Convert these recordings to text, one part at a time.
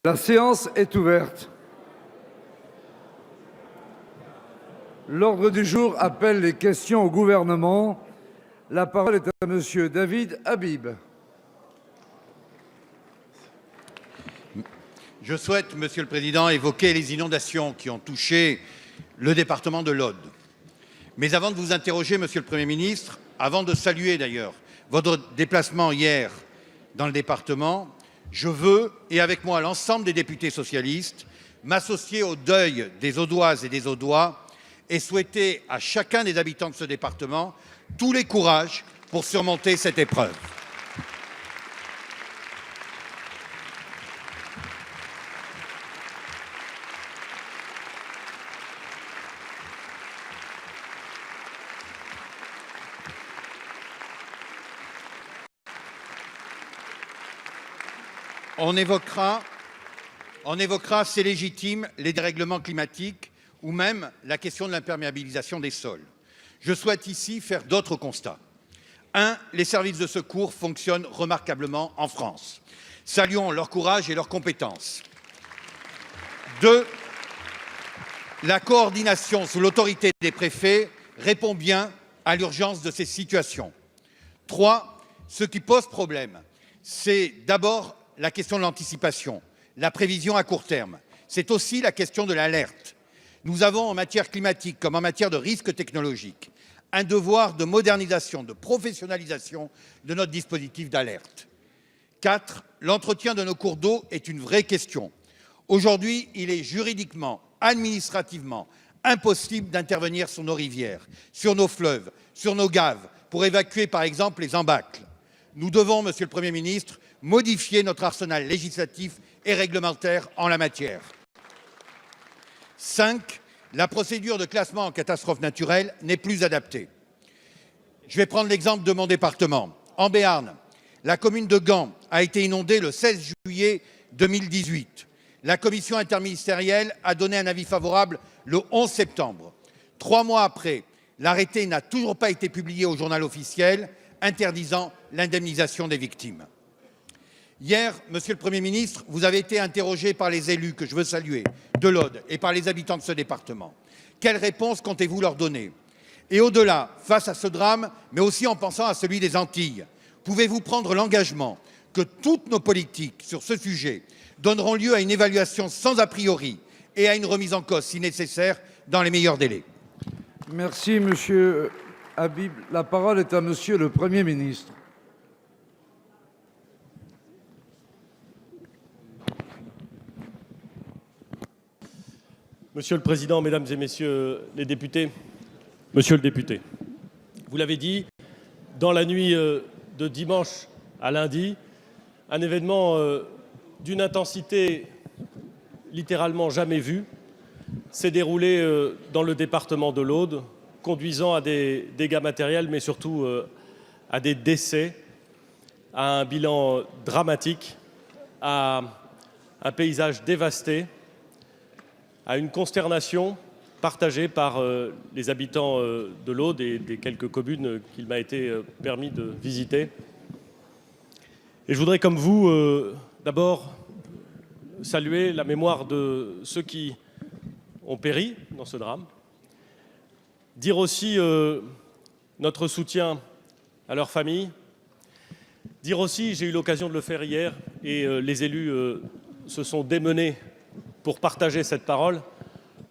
La séance est ouverte. L'ordre du jour appelle les questions au gouvernement. La parole est à Monsieur David Habib. Je souhaite, Monsieur le Président, évoquer les inondations qui ont touché le département de l'Aude. Mais avant de vous interroger, Monsieur le Premier ministre, avant de saluer d'ailleurs votre déplacement hier dans le département, je veux, et avec moi l'ensemble des députés socialistes, m'associer au deuil des Audoises et des Audois et souhaiter à chacun des habitants de ce département tous les courages pour surmonter cette épreuve. On évoquera, c'est légitime, les dérèglements climatiques ou même la question de l'imperméabilisation des sols. Je souhaite ici faire d'autres constats. 1. Les services de secours fonctionnent remarquablement en France. Saluons leur courage et leurs compétences. 2. La coordination sous l'autorité des préfets répond bien à l'urgence de ces situations. 3. Ce qui pose problème, c'est d'abord la question de l'anticipation, la prévision à court terme. C'est aussi la question de l'alerte. Nous avons, en matière climatique comme en matière de risques technologiques, un devoir de modernisation, de professionnalisation de notre dispositif d'alerte. 4. L'entretien de nos cours d'eau est une vraie question. Aujourd'hui, il est juridiquement, administrativement impossible d'intervenir sur nos rivières, sur nos fleuves, sur nos gaves, pour évacuer par exemple les embâcles. Nous devons, Monsieur le Premier ministre, modifier notre arsenal législatif et réglementaire en la matière. 5. La procédure de classement en catastrophe naturelle n'est plus adaptée. Je vais prendre l'exemple de mon département. En Béarn, la commune de Gand a été inondée le 16 juillet 2018. La commission interministérielle a donné un avis favorable le 11 septembre. 3 mois après, l'arrêté n'a toujours pas été publié au journal officiel, interdisant l'indemnisation des victimes. Hier, Monsieur le Premier ministre, vous avez été interrogé par les élus, que je veux saluer, de l'Aude et par les habitants de ce département. Quelle réponse comptez-vous leur donner? Et au-delà, face à ce drame, mais aussi en pensant à celui des Antilles, pouvez-vous prendre l'engagement que toutes nos politiques sur ce sujet donneront lieu à une évaluation sans a priori et à une remise en cause, si nécessaire, dans les meilleurs délais? Merci, Monsieur Habib. La parole est à Monsieur le Premier ministre. Monsieur le Président, Mesdames et Messieurs les députés, Monsieur le député, vous l'avez dit, dans la nuit de dimanche à lundi, un événement d'une intensité littéralement jamais vue s'est déroulé dans le département de l'Aude, conduisant à des dégâts matériels, mais surtout à des décès, à un bilan dramatique, à un paysage dévasté, à une consternation partagée par les habitants de l'Aude et des quelques communes qu'il m'a été permis de visiter. Et je voudrais, comme vous, d'abord saluer la mémoire de ceux qui ont péri dans ce drame, dire aussi notre soutien à leurs familles, dire aussi, j'ai eu l'occasion de le faire hier, et les élus se sont démenés pour partager cette parole,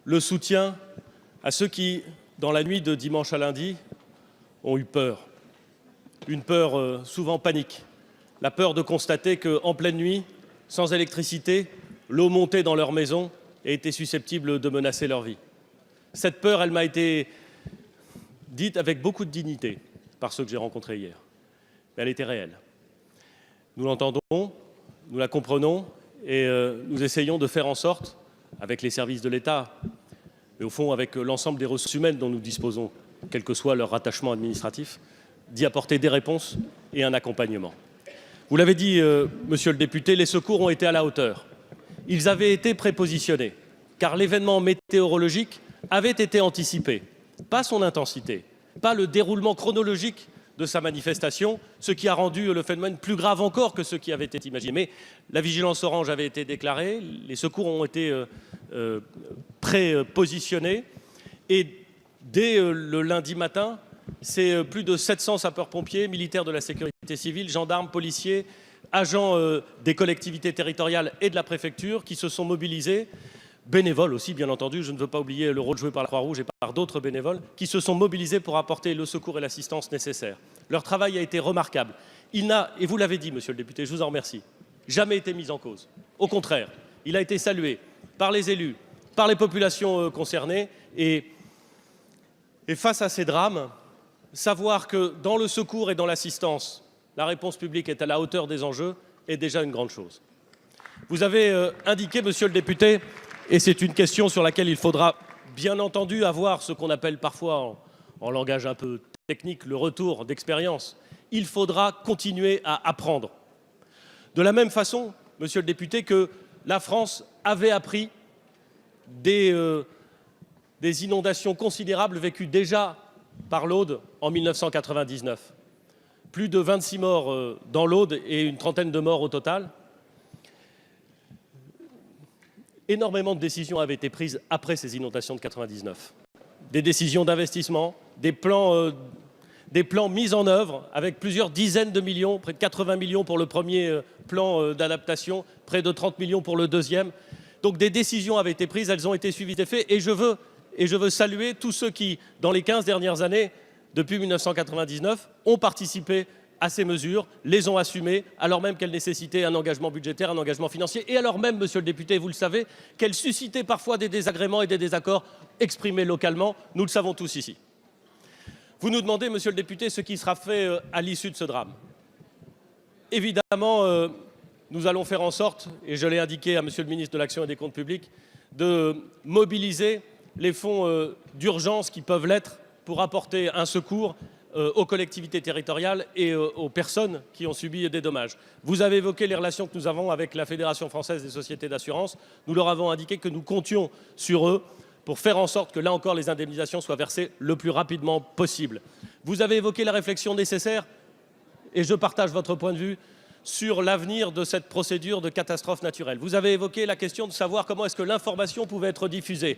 le soutien à ceux qui, dans la nuit de dimanche à lundi, ont eu peur. Une peur souvent panique. La peur de constater qu'en pleine nuit, sans électricité, l'eau montait dans leur maison et était susceptible de menacer leur vie. Cette peur, elle m'a été dite avec beaucoup de dignité par ceux que j'ai rencontrés hier. Mais elle était réelle. Nous l'entendons, nous la comprenons, et nous essayons de faire en sorte, avec les services de l'État, mais au fond avec l'ensemble des ressources humaines dont nous disposons, quel que soit leur rattachement administratif, d'y apporter des réponses et un accompagnement. Vous l'avez dit, Monsieur le député, les secours ont été à la hauteur. Ils avaient été prépositionnés, car l'événement météorologique avait été anticipé. Pas son intensité, pas le déroulement chronologique de de sa manifestation, ce qui a rendu le phénomène plus grave encore que ce qui avait été imaginé. Mais la vigilance orange avait été déclarée, les secours ont été prépositionnés et dès le lundi matin, c'est plus de 700 sapeurs-pompiers, militaires de la sécurité civile, gendarmes, policiers, agents des collectivités territoriales et de la préfecture qui se sont mobilisés, bénévoles aussi bien entendu, je ne veux pas oublier le rôle joué par la Croix-Rouge et par d'autres bénévoles, qui se sont mobilisés pour apporter le secours et l'assistance nécessaires. Leur travail a été remarquable. Il n'a, et vous l'avez dit monsieur le député, je vous en remercie, jamais été mis en cause. Au contraire, il a été salué par les élus, par les populations concernées et face à ces drames, savoir que dans le secours et dans l'assistance, la réponse publique est à la hauteur des enjeux est déjà une grande chose. Vous avez indiqué, monsieur le député, et c'est une question sur laquelle il faudra bien entendu avoir ce qu'on appelle parfois, en langage un peu technique, le retour d'expérience. Il faudra continuer à apprendre. De la même façon, monsieur le député, que la France avait appris des inondations considérables vécues déjà par l'Aude en 1999. Plus de 26 morts dans l'Aude et une trentaine de morts au total. Énormément de décisions avaient été prises après ces inondations de 1999. Des décisions d'investissement, des plans mis en œuvre avec plusieurs dizaines de millions, près de 80 millions pour le premier plan d'adaptation, près de 30 millions pour le deuxième. Donc des décisions avaient été prises, elles ont été suivies d'effets et je veux saluer tous ceux qui, dans les 15 dernières années, depuis 1999, ont participé à ces mesures, les ont assumées, alors même qu'elles nécessitaient un engagement budgétaire, un engagement financier, et alors même, monsieur le député, vous le savez, qu'elles suscitaient parfois des désagréments et des désaccords exprimés localement, nous le savons tous ici. Vous nous demandez, monsieur le député, ce qui sera fait à l'issue de ce drame. Évidemment, nous allons faire en sorte, et je l'ai indiqué à monsieur le ministre de l'Action et des Comptes publics, de mobiliser les fonds d'urgence qui peuvent l'être pour apporter un secours aux collectivités territoriales et aux personnes qui ont subi des dommages. Vous avez évoqué les relations que nous avons avec la Fédération française des sociétés d'assurance. Nous leur avons indiqué que nous comptions sur eux pour faire en sorte que, là encore, les indemnisations soient versées le plus rapidement possible. Vous avez évoqué la réflexion nécessaire, et je partage votre point de vue, sur l'avenir de cette procédure de catastrophe naturelle. Vous avez évoqué la question de savoir comment est-ce que l'information pouvait être diffusée.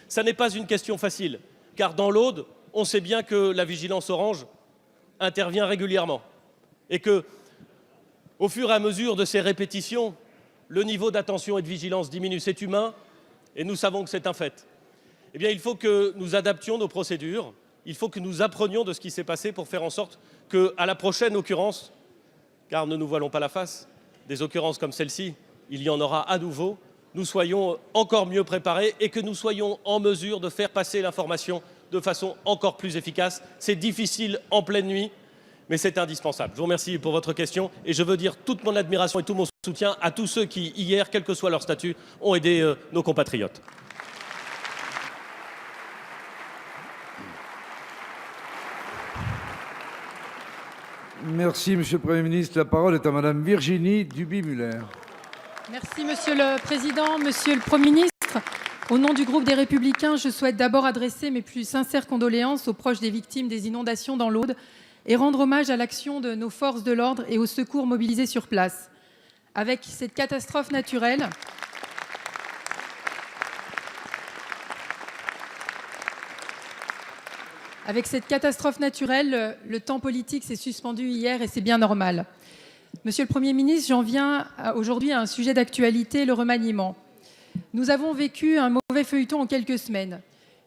Ça n'est pas une question facile, car dans l'Aude, on sait bien que la vigilance orange intervient régulièrement et que, au fur et à mesure de ces répétitions, le niveau d'attention et de vigilance diminue. C'est humain et nous savons que c'est un fait. Eh bien, il faut que nous adaptions nos procédures, il faut que nous apprenions de ce qui s'est passé pour faire en sorte qu'à la prochaine occurrence, car ne nous voilons pas la face, des occurrences comme celle-ci, il y en aura à nouveau, nous soyons encore mieux préparés et que nous soyons en mesure de faire passer l'information de façon encore plus efficace. C'est difficile en pleine nuit, mais c'est indispensable. Je vous remercie pour votre question et je veux dire toute mon admiration et tout mon soutien à tous ceux qui, hier, quel que soit leur statut, ont aidé nos compatriotes. Merci, Monsieur le Premier ministre. La parole est à Madame Virginie Duby-Muller. Merci, Monsieur le Président. Monsieur le Premier ministre, au nom du groupe des Républicains, je souhaite d'abord adresser mes plus sincères condoléances aux proches des victimes des inondations dans l'Aude et rendre hommage à l'action de nos forces de l'ordre et aux secours mobilisés sur place. Avec cette catastrophe naturelle, le temps politique s'est suspendu hier et c'est bien normal. Monsieur le Premier ministre, j'en viens aujourd'hui à un sujet d'actualité, le remaniement. Nous avons vécu un mauvais feuilleton en quelques semaines.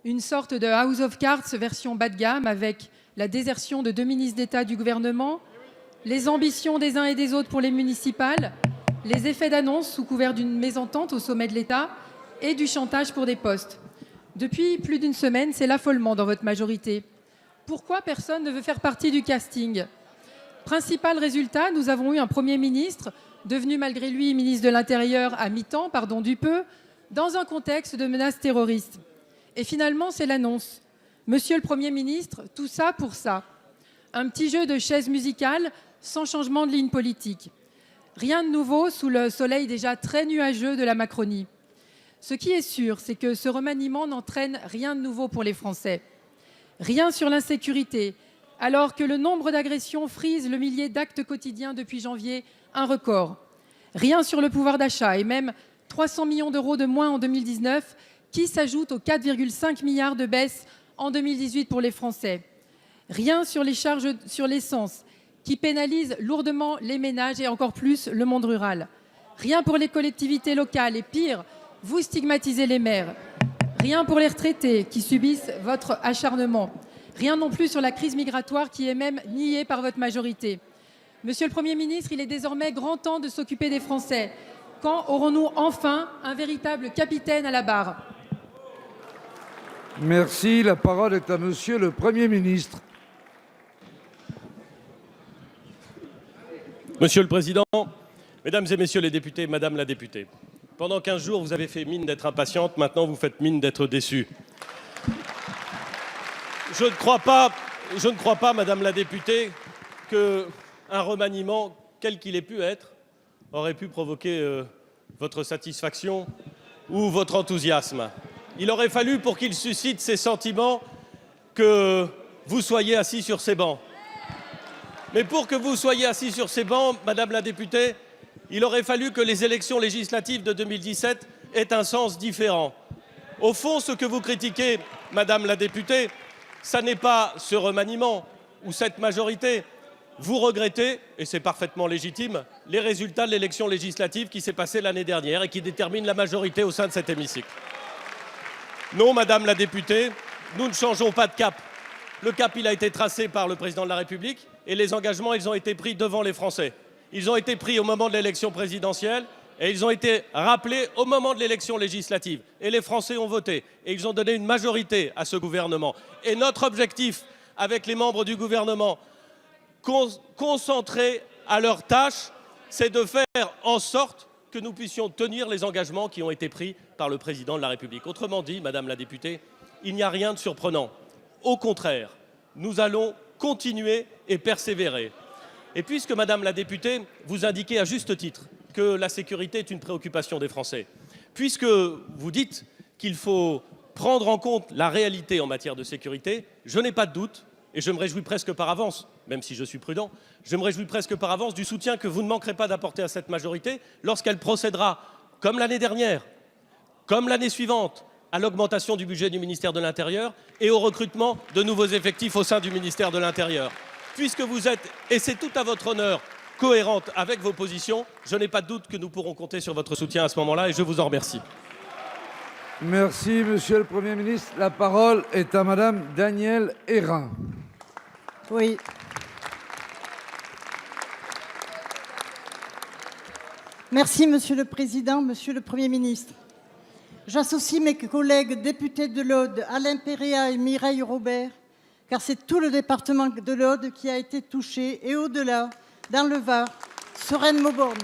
Une sorte de House of Cards version bas de gamme avec la désertion de 2 ministres d'État du gouvernement, les ambitions des uns et des autres pour les municipales, les effets d'annonce sous couvert d'une mésentente au sommet de l'État et du chantage pour des postes. Depuis plus d'une semaine, c'est l'affolement dans votre majorité. Pourquoi personne ne veut faire partie du casting ? Principal résultat, nous avons eu un Premier ministre, devenu malgré lui ministre de l'Intérieur à mi-temps, pardon du peu, dans un contexte de menace terroriste. Et finalement, c'est l'annonce. Monsieur le Premier ministre, tout ça pour ça. Un petit jeu de chaises musicales sans changement de ligne politique. Rien de nouveau sous le soleil déjà très nuageux de la Macronie. Ce qui est sûr, c'est que ce remaniement n'entraîne rien de nouveau pour les Français. Rien sur l'insécurité, alors que le nombre d'agressions frise le millier d'actes quotidiens depuis janvier, un record. Rien sur le pouvoir d'achat et même 300 millions d'euros de moins en 2019 qui s'ajoutent aux 4,5 milliards de baisse en 2018 pour les Français. Rien sur les charges sur l'essence qui pénalisent lourdement les ménages et encore plus le monde rural. Rien pour les collectivités locales et pire, vous stigmatisez les maires. Rien pour les retraités qui subissent votre acharnement. Rien non plus sur la crise migratoire qui est même niée par votre majorité. Monsieur le Premier ministre, il est désormais grand temps de s'occuper des Français. Quand aurons-nous enfin un véritable capitaine à la barre? Merci. La parole est à Monsieur le Premier ministre. Monsieur le Président, Mesdames et Messieurs les députés, Madame la députée, pendant 15 jours, vous avez fait mine d'être impatiente, maintenant vous faites mine d'être déçue. Je ne crois pas, Madame la députée, qu'un remaniement, quel qu'il ait pu être, aurait pu provoquer votre satisfaction ou votre enthousiasme. Il aurait fallu, pour qu'il suscite ces sentiments, que vous soyez assis sur ces bancs. Mais pour que vous soyez assis sur ces bancs, Madame la députée, il aurait fallu que les élections législatives de 2017 aient un sens différent. Au fond, ce que vous critiquez, Madame la députée, ça n'est pas ce remaniement ou cette majorité. Vous regrettez, et c'est parfaitement légitime, les résultats de l'élection législative qui s'est passée l'année dernière et qui détermine la majorité au sein de cet hémicycle. Non, Madame la députée, nous ne changeons pas de cap. Le cap, il a été tracé par le Président de la République et les engagements, ils ont été pris devant les Français. Ils ont été pris au moment de l'élection présidentielle et ils ont été rappelés au moment de l'élection législative. Et les Français ont voté et ils ont donné une majorité à ce gouvernement. Et notre objectif, avec les membres du gouvernement, concentrés à leur tâche, c'est de faire en sorte que nous puissions tenir les engagements qui ont été pris par le Président de la République. Autrement dit, Madame la députée, il n'y a rien de surprenant. Au contraire, nous allons continuer et persévérer. Et puisque, Madame la députée, vous indiquez à juste titre que la sécurité est une préoccupation des Français, puisque vous dites qu'il faut prendre en compte la réalité en matière de sécurité, je n'ai pas de doute, et je me réjouis presque par avance, même si je suis prudent, je me réjouis presque par avance du soutien que vous ne manquerez pas d'apporter à cette majorité lorsqu'elle procédera, comme l'année dernière, comme l'année suivante, à l'augmentation du budget du ministère de l'Intérieur et au recrutement de nouveaux effectifs au sein du ministère de l'Intérieur. Puisque vous êtes, et c'est tout à votre honneur, cohérente avec vos positions, je n'ai pas de doute que nous pourrons compter sur votre soutien à ce moment-là et je vous en remercie. Merci, Monsieur le Premier ministre. La parole est à Madame Danielle Hérin. Oui. Merci, Monsieur le Président, Monsieur le Premier ministre. J'associe mes collègues députés de l'Aude, Alain Péréa et Mireille Robert, car c'est tout le département de l'Aude qui a été touché, et au-delà, dans le Var, Sereine-Mauborgne.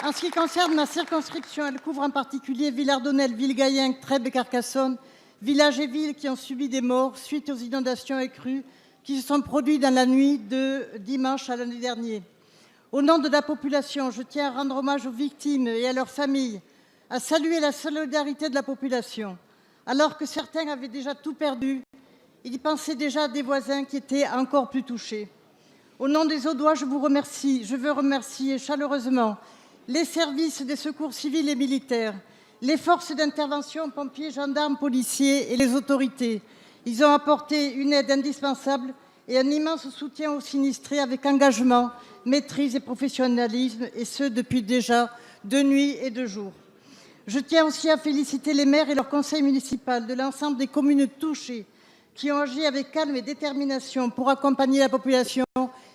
En ce qui concerne ma circonscription, elle couvre en particulier Villardonnel, Villegayenc, Trèbes et Carcassonne, villages et villes qui ont subi des morts suite aux inondations et crues qui se sont produites dans la nuit de dimanche à lundi dernier. Au nom de la population, je tiens à rendre hommage aux victimes et à leurs familles, à saluer la solidarité de la population. Alors que certains avaient déjà tout perdu, ils pensaient déjà à des voisins qui étaient encore plus touchés. Au nom des Audois, je veux remercier chaleureusement les services des secours civils et militaires, les forces d'intervention, pompiers, gendarmes, policiers et les autorités. Ils ont apporté une aide indispensable et un immense soutien aux sinistrés avec engagement, maîtrise et professionnalisme, et ce depuis déjà 2 nuits et 2 jours. Je tiens aussi à féliciter les maires et leur conseil municipal de l'ensemble des communes touchées qui ont agi avec calme et détermination pour accompagner la population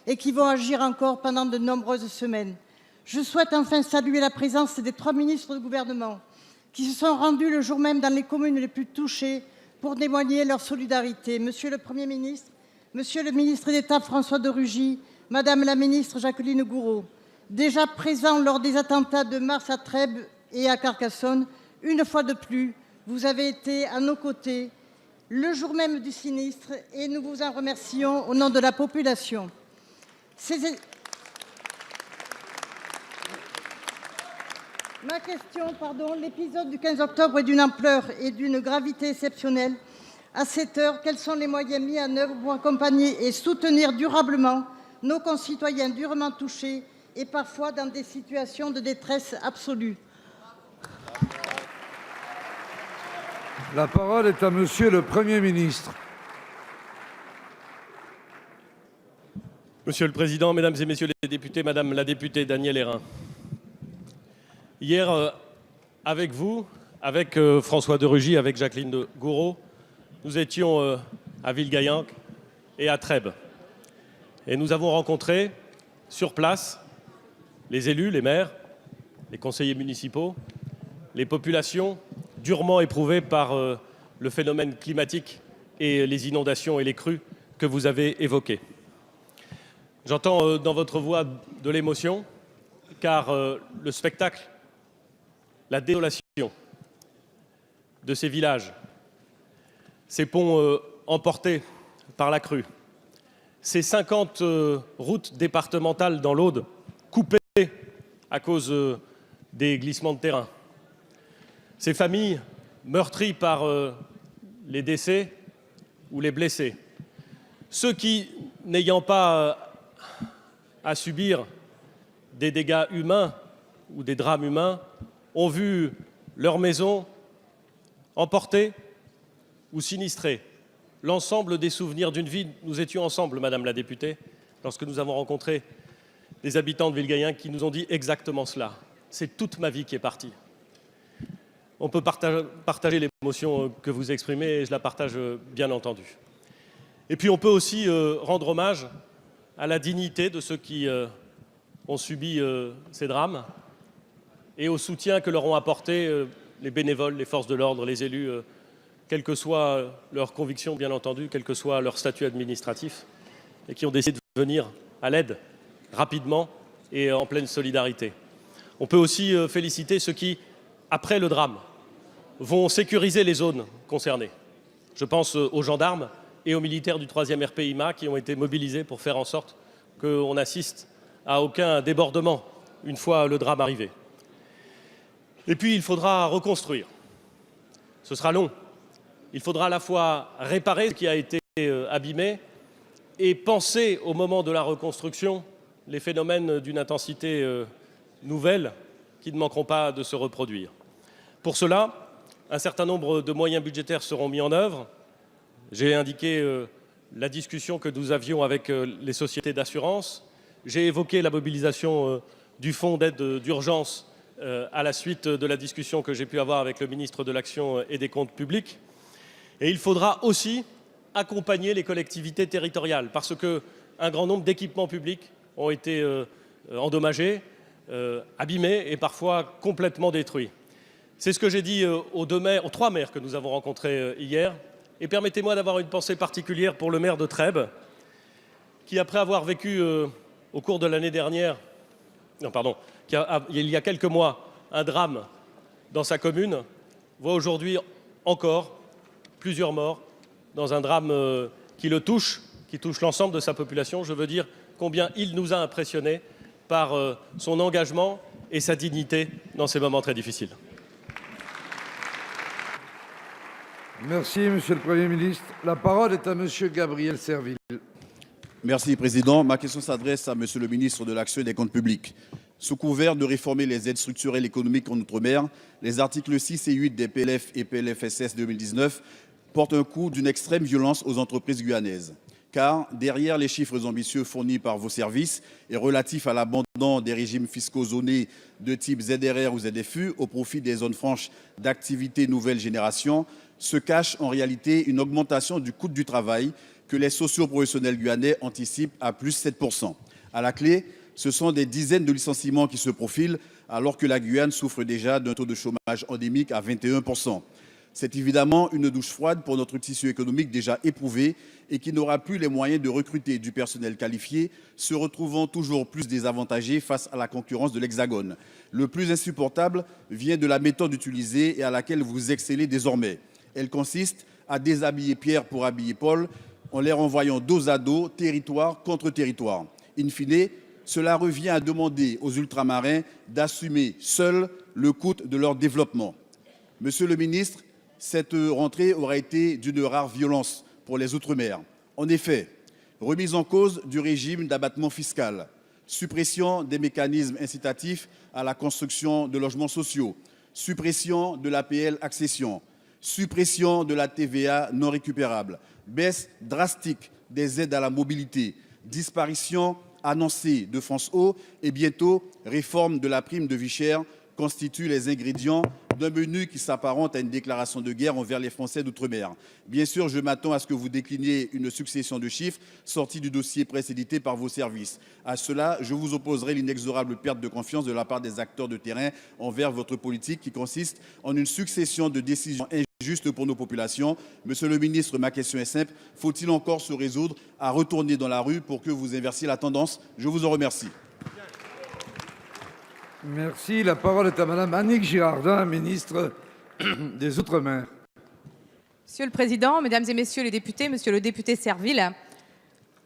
et qui vont agir encore pendant de nombreuses semaines. Je souhaite enfin saluer la présence des 3 ministres du gouvernement qui se sont rendus le jour même dans les communes les plus touchées pour témoigner leur solidarité. Monsieur le Premier ministre, Monsieur le ministre d'État François de Rugy, Madame la ministre Jacqueline Gourault, déjà présents lors des attentats de mars à Trèbes et à Carcassonne, une fois de plus, vous avez été à nos côtés le jour même du sinistre et nous vous en remercions au nom de la population. L'épisode du 15 octobre est d'une ampleur et d'une gravité exceptionnelle. À cette heure, quels sont les moyens mis en œuvre pour accompagner et soutenir durablement nos concitoyens durement touchés et parfois dans des situations de détresse absolue? La parole est à Monsieur le Premier ministre. Monsieur le Président, Mesdames et Messieurs les députés, Madame la députée Danielle Hérin. Hier, avec vous, avec François de Rugy, avec Jacqueline de Gouraud, nous étions à Villegayenc et à Trèbes. Et nous avons rencontré sur place les élus, les maires, les conseillers municipaux, les populations durement éprouvées par le phénomène climatique et les inondations et les crues que vous avez évoquées. J'entends dans votre voix de l'émotion, car le spectacle, la désolation de ces villages, ces ponts emportés par la crue, ces 50 routes départementales dans l'Aude coupées à cause des glissements de terrain, ces familles meurtries par les décès ou les blessés, ceux qui, n'ayant pas à subir des dégâts humains ou des drames humains, ont vu leur maison emportée ou sinistrée. L'ensemble des souvenirs d'une vie. Nous étions ensemble, Madame la députée, lorsque nous avons rencontré des habitants de Villegayenc qui nous ont dit exactement cela. C'est toute ma vie qui est partie. On peut partager l'émotion que vous exprimez, et je la partage bien entendu. Et puis on peut aussi rendre hommage à la dignité de ceux qui ont subi ces drames et au soutien que leur ont apporté les bénévoles, les forces de l'ordre, les élus, quelle que soit leur conviction, bien entendu, quel que soit leur statut administratif, et qui ont décidé de venir à l'aide rapidement et en pleine solidarité. On peut aussi féliciter ceux qui, après le drame, vont sécuriser les zones concernées. Je pense aux gendarmes et aux militaires du 3e RPIMA qui ont été mobilisés pour faire en sorte qu'on n'assiste à aucun débordement une fois le drame arrivé. Et puis, il faudra reconstruire. Ce sera long. Il faudra à la fois réparer ce qui a été abîmé et penser au moment de la reconstruction les phénomènes d'une intensité nouvelle qui ne manqueront pas de se reproduire. Pour cela, un certain nombre de moyens budgétaires seront mis en œuvre. J'ai indiqué la discussion que nous avions avec les sociétés d'assurance. J'ai évoqué la mobilisation du fonds d'aide d'urgence à la suite de la discussion que j'ai pu avoir avec le ministre de l'Action et des Comptes publics. Et il faudra aussi accompagner les collectivités territoriales parce qu'un grand nombre d'équipements publics ont été endommagés, abîmés et parfois complètement détruits. C'est ce que j'ai dit aux 3 maires que nous avons rencontrés hier. Et permettez-moi d'avoir une pensée particulière pour le maire de Trèbes, qui, après avoir vécu au cours de l'année dernière, il y a quelques mois, un drame dans sa commune, voit aujourd'hui encore plusieurs morts dans un drame qui le touche, qui touche l'ensemble de sa population. Je veux dire combien il nous a impressionnés par son engagement et sa dignité dans ces moments très difficiles. Merci, Monsieur le Premier ministre. La parole est à Monsieur Gabriel Serville. Merci, Président. Ma question s'adresse à Monsieur le ministre de l'Action et des Comptes publics. Sous couvert de réformer les aides structurelles économiques en Outre-mer, les articles 6 et 8 des PLF et PLFSS 2019 portent un coup d'une extrême violence aux entreprises guyanaises. Car derrière les chiffres ambitieux fournis par vos services et relatifs à l'abandon des régimes fiscaux zonés de type ZRR ou ZFU au profit des zones franches d'activité nouvelle génération, se cache en réalité une augmentation du coût du travail que les socio-professionnels guyanais anticipent à plus 7%. À la clé, ce sont des dizaines de licenciements qui se profilent alors que la Guyane souffre déjà d'un taux de chômage endémique à 21%. C'est évidemment une douche froide pour notre tissu économique déjà éprouvé et qui n'aura plus les moyens de recruter du personnel qualifié, se retrouvant toujours plus désavantagé face à la concurrence de l'Hexagone. Le plus insupportable vient de la méthode utilisée et à laquelle vous excellez désormais. Elle consiste à déshabiller Pierre pour habiller Paul en les renvoyant dos à dos, territoire contre territoire. In fine, cela revient à demander aux ultramarins d'assumer seuls le coût de leur développement. Monsieur le ministre, cette rentrée aura été d'une rare violence pour les Outre-mer. En effet, remise en cause du régime d'abattement fiscal, suppression des mécanismes incitatifs à la construction de logements sociaux, suppression de l'APL accession, suppression de la TVA non récupérable, baisse drastique des aides à la mobilité, disparition annoncée de France Ô et bientôt réforme de la prime de vie chère constituent les ingrédients d'un menu qui s'apparente à une déclaration de guerre envers les Français d'outre-mer. Bien sûr, je m'attends à ce que vous décliniez une succession de chiffres sortis du dossier presse édité par vos services. À cela, je vous opposerai l'inexorable perte de confiance de la part des acteurs de terrain envers votre politique qui consiste en une succession de décisions injustes pour nos populations. Monsieur le ministre, ma question est simple. Faut-il encore se résoudre à retourner dans la rue pour que vous inversiez la tendance? Je vous en remercie. Merci. La parole est à Madame Annick Girardin, ministre des Outre-mer. Monsieur le Président, Mesdames et Messieurs les députés, Monsieur le député Serville,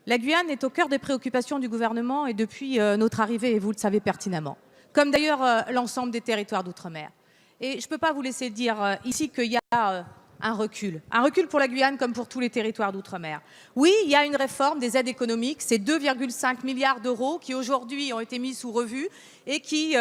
la Guyane est au cœur des préoccupations du gouvernement et depuis notre arrivée, et vous le savez pertinemment, comme d'ailleurs l'ensemble des territoires d'outre-mer. Et je ne peux pas vous laisser dire ici qu'il y a un recul pour la Guyane comme pour tous les territoires d'outre-mer. Oui, il y a une réforme des aides économiques, c'est 2,5 milliards d'euros qui aujourd'hui ont été mis sous revue et qui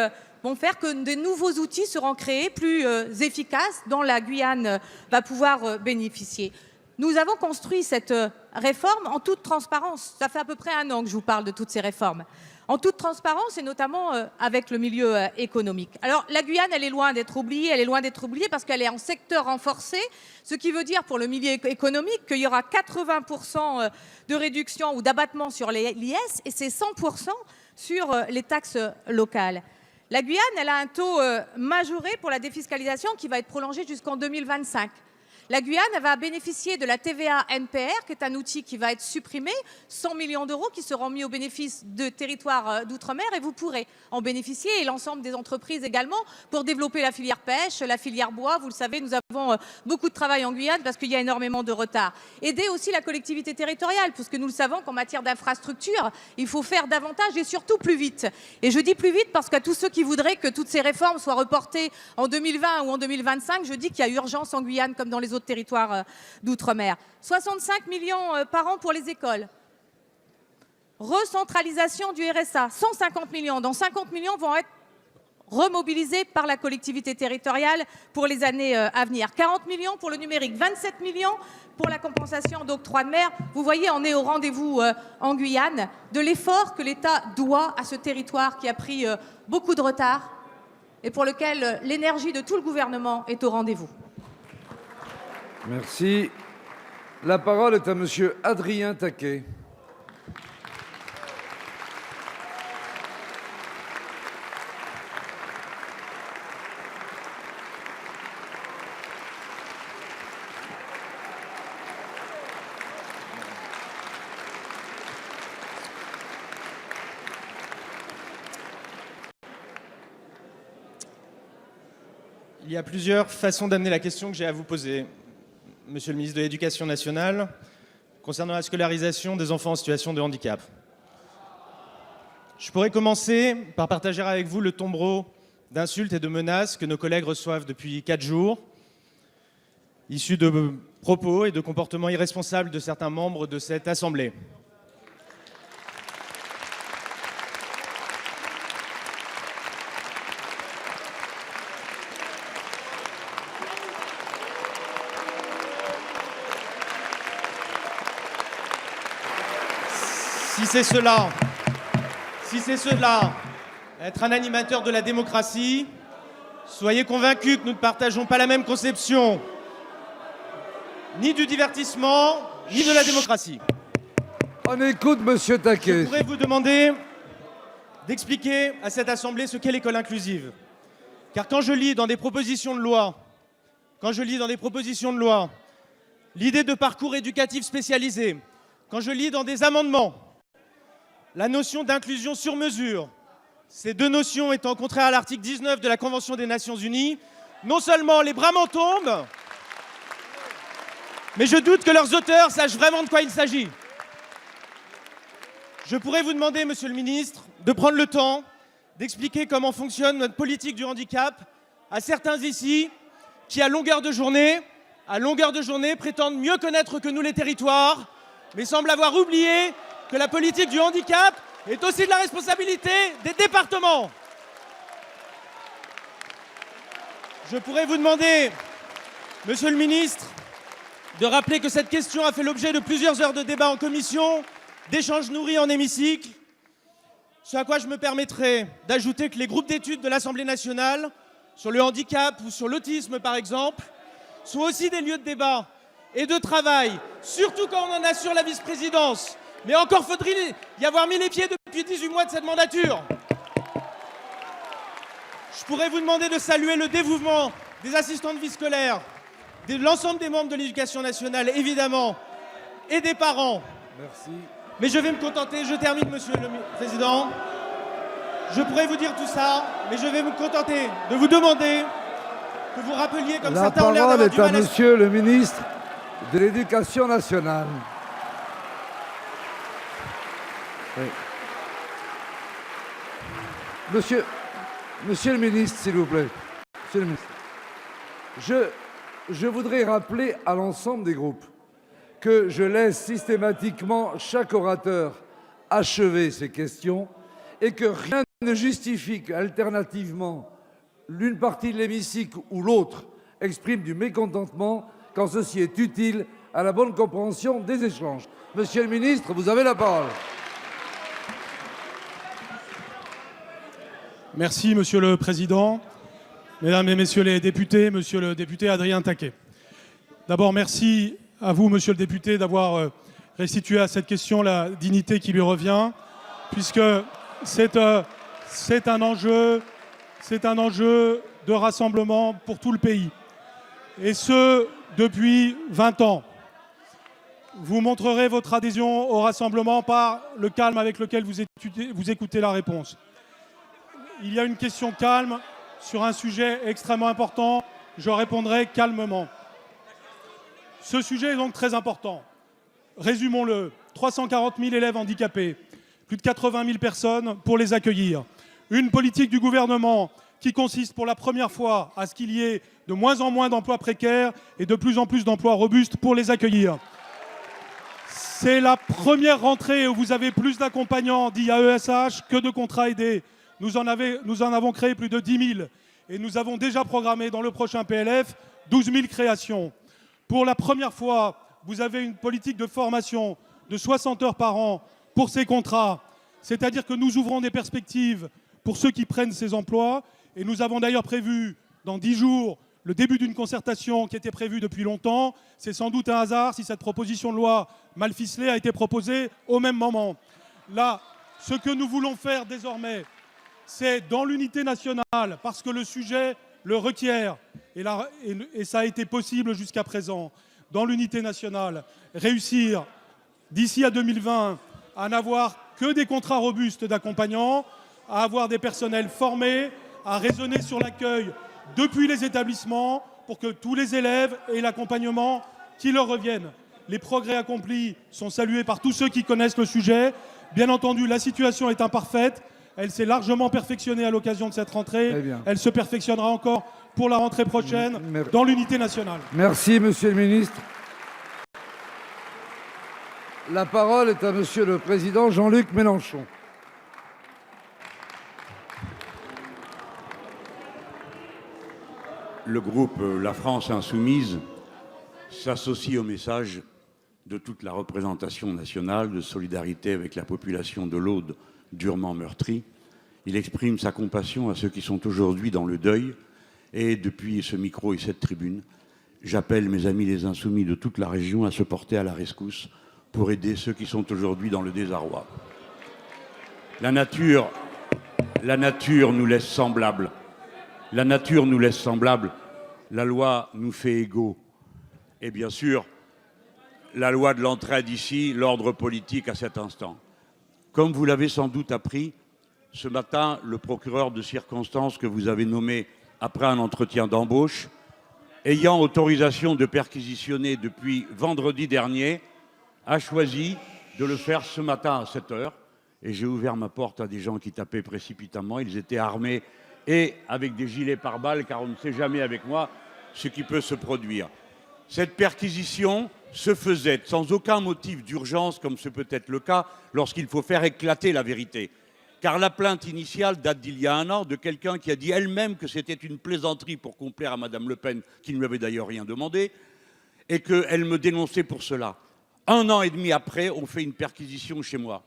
vont faire que de nouveaux outils seront créés, plus efficaces, dont la Guyane va pouvoir bénéficier. Nous avons construit cette réforme en toute transparence. Ça fait à peu près 1 an que je vous parle de toutes ces réformes. En toute transparence et notamment avec le milieu économique. Alors la Guyane, elle est loin d'être oubliée, parce qu'elle est en secteur renforcé, ce qui veut dire pour le milieu économique qu'il y aura 80% de réduction ou d'abattement sur l'IS et c'est 100% sur les taxes locales. La Guyane, elle a un taux majoré pour la défiscalisation qui va être prolongé jusqu'en 2025. La Guyane va bénéficier de la TVA NPR, qui est un outil qui va être supprimé, 100 millions d'euros qui seront mis au bénéfice de territoires d'outre-mer et vous pourrez en bénéficier et l'ensemble des entreprises également pour développer la filière pêche, la filière bois. Vous le savez, nous avons beaucoup de travail en Guyane parce qu'il y a énormément de retard. Aider aussi la collectivité territoriale, puisque nous le savons qu'en matière d'infrastructure, il faut faire davantage et surtout plus vite. Et je dis plus vite parce qu'à tous ceux qui voudraient que toutes ces réformes soient reportées en 2020 ou en 2025, je dis qu'il y a urgence en Guyane comme dans les autres territoires d'outre-mer. 65 millions par an pour les écoles. Recentralisation du RSA, 150 millions, dont 50 millions vont être remobilisés par la collectivité territoriale pour les années à venir. 40 millions pour le numérique, 27 millions pour la compensation d'octroi de mer. Vous voyez, on est au rendez-vous en Guyane de l'effort que l'État doit à ce territoire qui a pris beaucoup de retard et pour lequel l'énergie de tout le gouvernement est au rendez-vous. Merci. La parole est à Monsieur Adrien Taquet. Il y a plusieurs façons d'amener la question que j'ai à vous poser, Monsieur le ministre de l'Éducation nationale, concernant la scolarisation des enfants en situation de handicap. Je pourrais commencer par partager avec vous le tombereau d'insultes et de menaces que nos collègues reçoivent depuis 4 jours, issus de propos et de comportements irresponsables de certains membres de cette Assemblée. Si c'est cela, être un animateur de la démocratie, soyez convaincus que nous ne partageons pas la même conception, ni du divertissement, ni de la démocratie. On écoute Monsieur Taquet. Je pourrais vous demander d'expliquer à cette Assemblée ce qu'est l'école inclusive. Car quand je lis dans des propositions de loi, l'idée de parcours éducatif spécialisé, quand je lis dans des amendements, la notion d'inclusion sur mesure, ces deux notions étant contraires à l'article 19 de la Convention des Nations Unies, non seulement les bras m'en tombent, mais je doute que leurs auteurs sachent vraiment de quoi il s'agit. Je pourrais vous demander, Monsieur le ministre, de prendre le temps d'expliquer comment fonctionne notre politique du handicap à certains ici qui, à longueur de journée, à longueur de journée, prétendent mieux connaître que nous les territoires, mais semblent avoir oublié que la politique du handicap est aussi de la responsabilité des départements. Je pourrais vous demander, Monsieur le ministre, de rappeler que cette question a fait l'objet de plusieurs heures de débat en commission, d'échanges nourris en hémicycle, ce à quoi je me permettrai d'ajouter que les groupes d'études de l'Assemblée nationale, sur le handicap ou sur l'autisme par exemple, sont aussi des lieux de débat et de travail, surtout quand on en assure la vice-présidence. Mais encore faudrait-il y avoir mis les pieds depuis 18 mois de cette mandature. Je pourrais vous demander de saluer le dévouement des assistants de vie scolaire, de l'ensemble des membres de l'éducation nationale, évidemment, et des parents. Merci. Mais je vais me contenter, je termine, Monsieur le Président. Je pourrais vous dire tout ça, mais je vais me contenter de vous demander que vous rappeliez, comme La certains ont l'air parole d'avoir est du à mal à... Monsieur le ministre de l'Éducation nationale. Oui. Monsieur le ministre, s'il vous plaît. Monsieur le ministre. Je voudrais rappeler à l'ensemble des groupes que je laisse systématiquement chaque orateur achever ses questions et que rien ne justifie qu'alternativement, l'une partie de l'hémicycle ou l'autre exprime du mécontentement quand ceci est utile à la bonne compréhension des échanges. Monsieur le ministre, vous avez la parole. Merci, Monsieur le Président. Mesdames et Messieurs les députés, Monsieur le député Adrien Taquet. D'abord, merci à vous, Monsieur le député, d'avoir restitué à cette question la dignité qui lui revient, puisque c'est un enjeu de rassemblement pour tout le pays. Et ce, depuis 20 ans. Vous montrerez votre adhésion au rassemblement par le calme avec lequel vous écoutez la réponse. Il y a une question calme sur un sujet extrêmement important. Je répondrai calmement. Ce sujet est donc très important. Résumons-le. 340 000 élèves handicapés, plus de 80 000 personnes pour les accueillir. Une politique du gouvernement qui consiste pour la première fois à ce qu'il y ait de moins en moins d'emplois précaires et de plus en plus d'emplois robustes pour les accueillir. C'est la première rentrée où vous avez plus d'accompagnants dits AESH que de contrats aidés. Nous en avons créé plus de 10 000 et nous avons déjà programmé dans le prochain PLF 12 000 créations. Pour la première fois, vous avez une politique de formation de 60 heures par an pour ces contrats. C'est-à-dire que nous ouvrons des perspectives pour ceux qui prennent ces emplois. Et nous avons d'ailleurs prévu, dans 10 jours, le début d'une concertation qui était prévue depuis longtemps. C'est sans doute un hasard si cette proposition de loi mal ficelée a été proposée au même moment. Là, ce que nous voulons faire désormais, c'est dans l'unité nationale, parce que le sujet le requiert, et ça a été possible jusqu'à présent, dans l'unité nationale, réussir d'ici à 2020 à n'avoir que des contrats robustes d'accompagnants, à avoir des personnels formés, à raisonner sur l'accueil depuis les établissements pour que tous les élèves aient l'accompagnement qui leur revienne. Les progrès accomplis sont salués par tous ceux qui connaissent le sujet. Bien entendu, la situation est imparfaite. Elle s'est largement perfectionnée à l'occasion de cette rentrée. Elle se perfectionnera encore pour la rentrée prochaine dans l'unité nationale. Merci, Monsieur le ministre. La parole est à Monsieur le Président Jean-Luc Mélenchon. Le groupe La France Insoumise s'associe au message de toute la représentation nationale de solidarité avec la population de l'Aude durement meurtrie. Il exprime sa compassion à ceux qui sont aujourd'hui dans le deuil. Et depuis ce micro et cette tribune, j'appelle mes amis les Insoumis de toute la région à se porter à la rescousse pour aider ceux qui sont aujourd'hui dans le désarroi. La nature nous laisse semblables. La nature nous laisse semblables. La loi nous fait égaux. Et bien sûr, la loi de l'entraide ici, l'ordre politique à cet instant. Comme vous l'avez sans doute appris, ce matin, le procureur de circonstance que vous avez nommé après un entretien d'embauche, ayant autorisation de perquisitionner depuis vendredi dernier, a choisi de le faire ce matin à 7 h. Et j'ai ouvert ma porte à des gens qui tapaient précipitamment. Ils étaient armés et avec des gilets pare-balles, car on ne sait jamais avec moi ce qui peut se produire. Cette perquisition se faisait sans aucun motif d'urgence, comme ce peut être le cas lorsqu'il faut faire éclater la vérité. Car la plainte initiale date d'il y a 1 an de quelqu'un qui a dit elle-même que c'était une plaisanterie pour complaire à Madame Le Pen, qui ne lui avait d'ailleurs rien demandé, et qu'elle me dénonçait pour cela. 1 an et demi après, on fait une perquisition chez moi,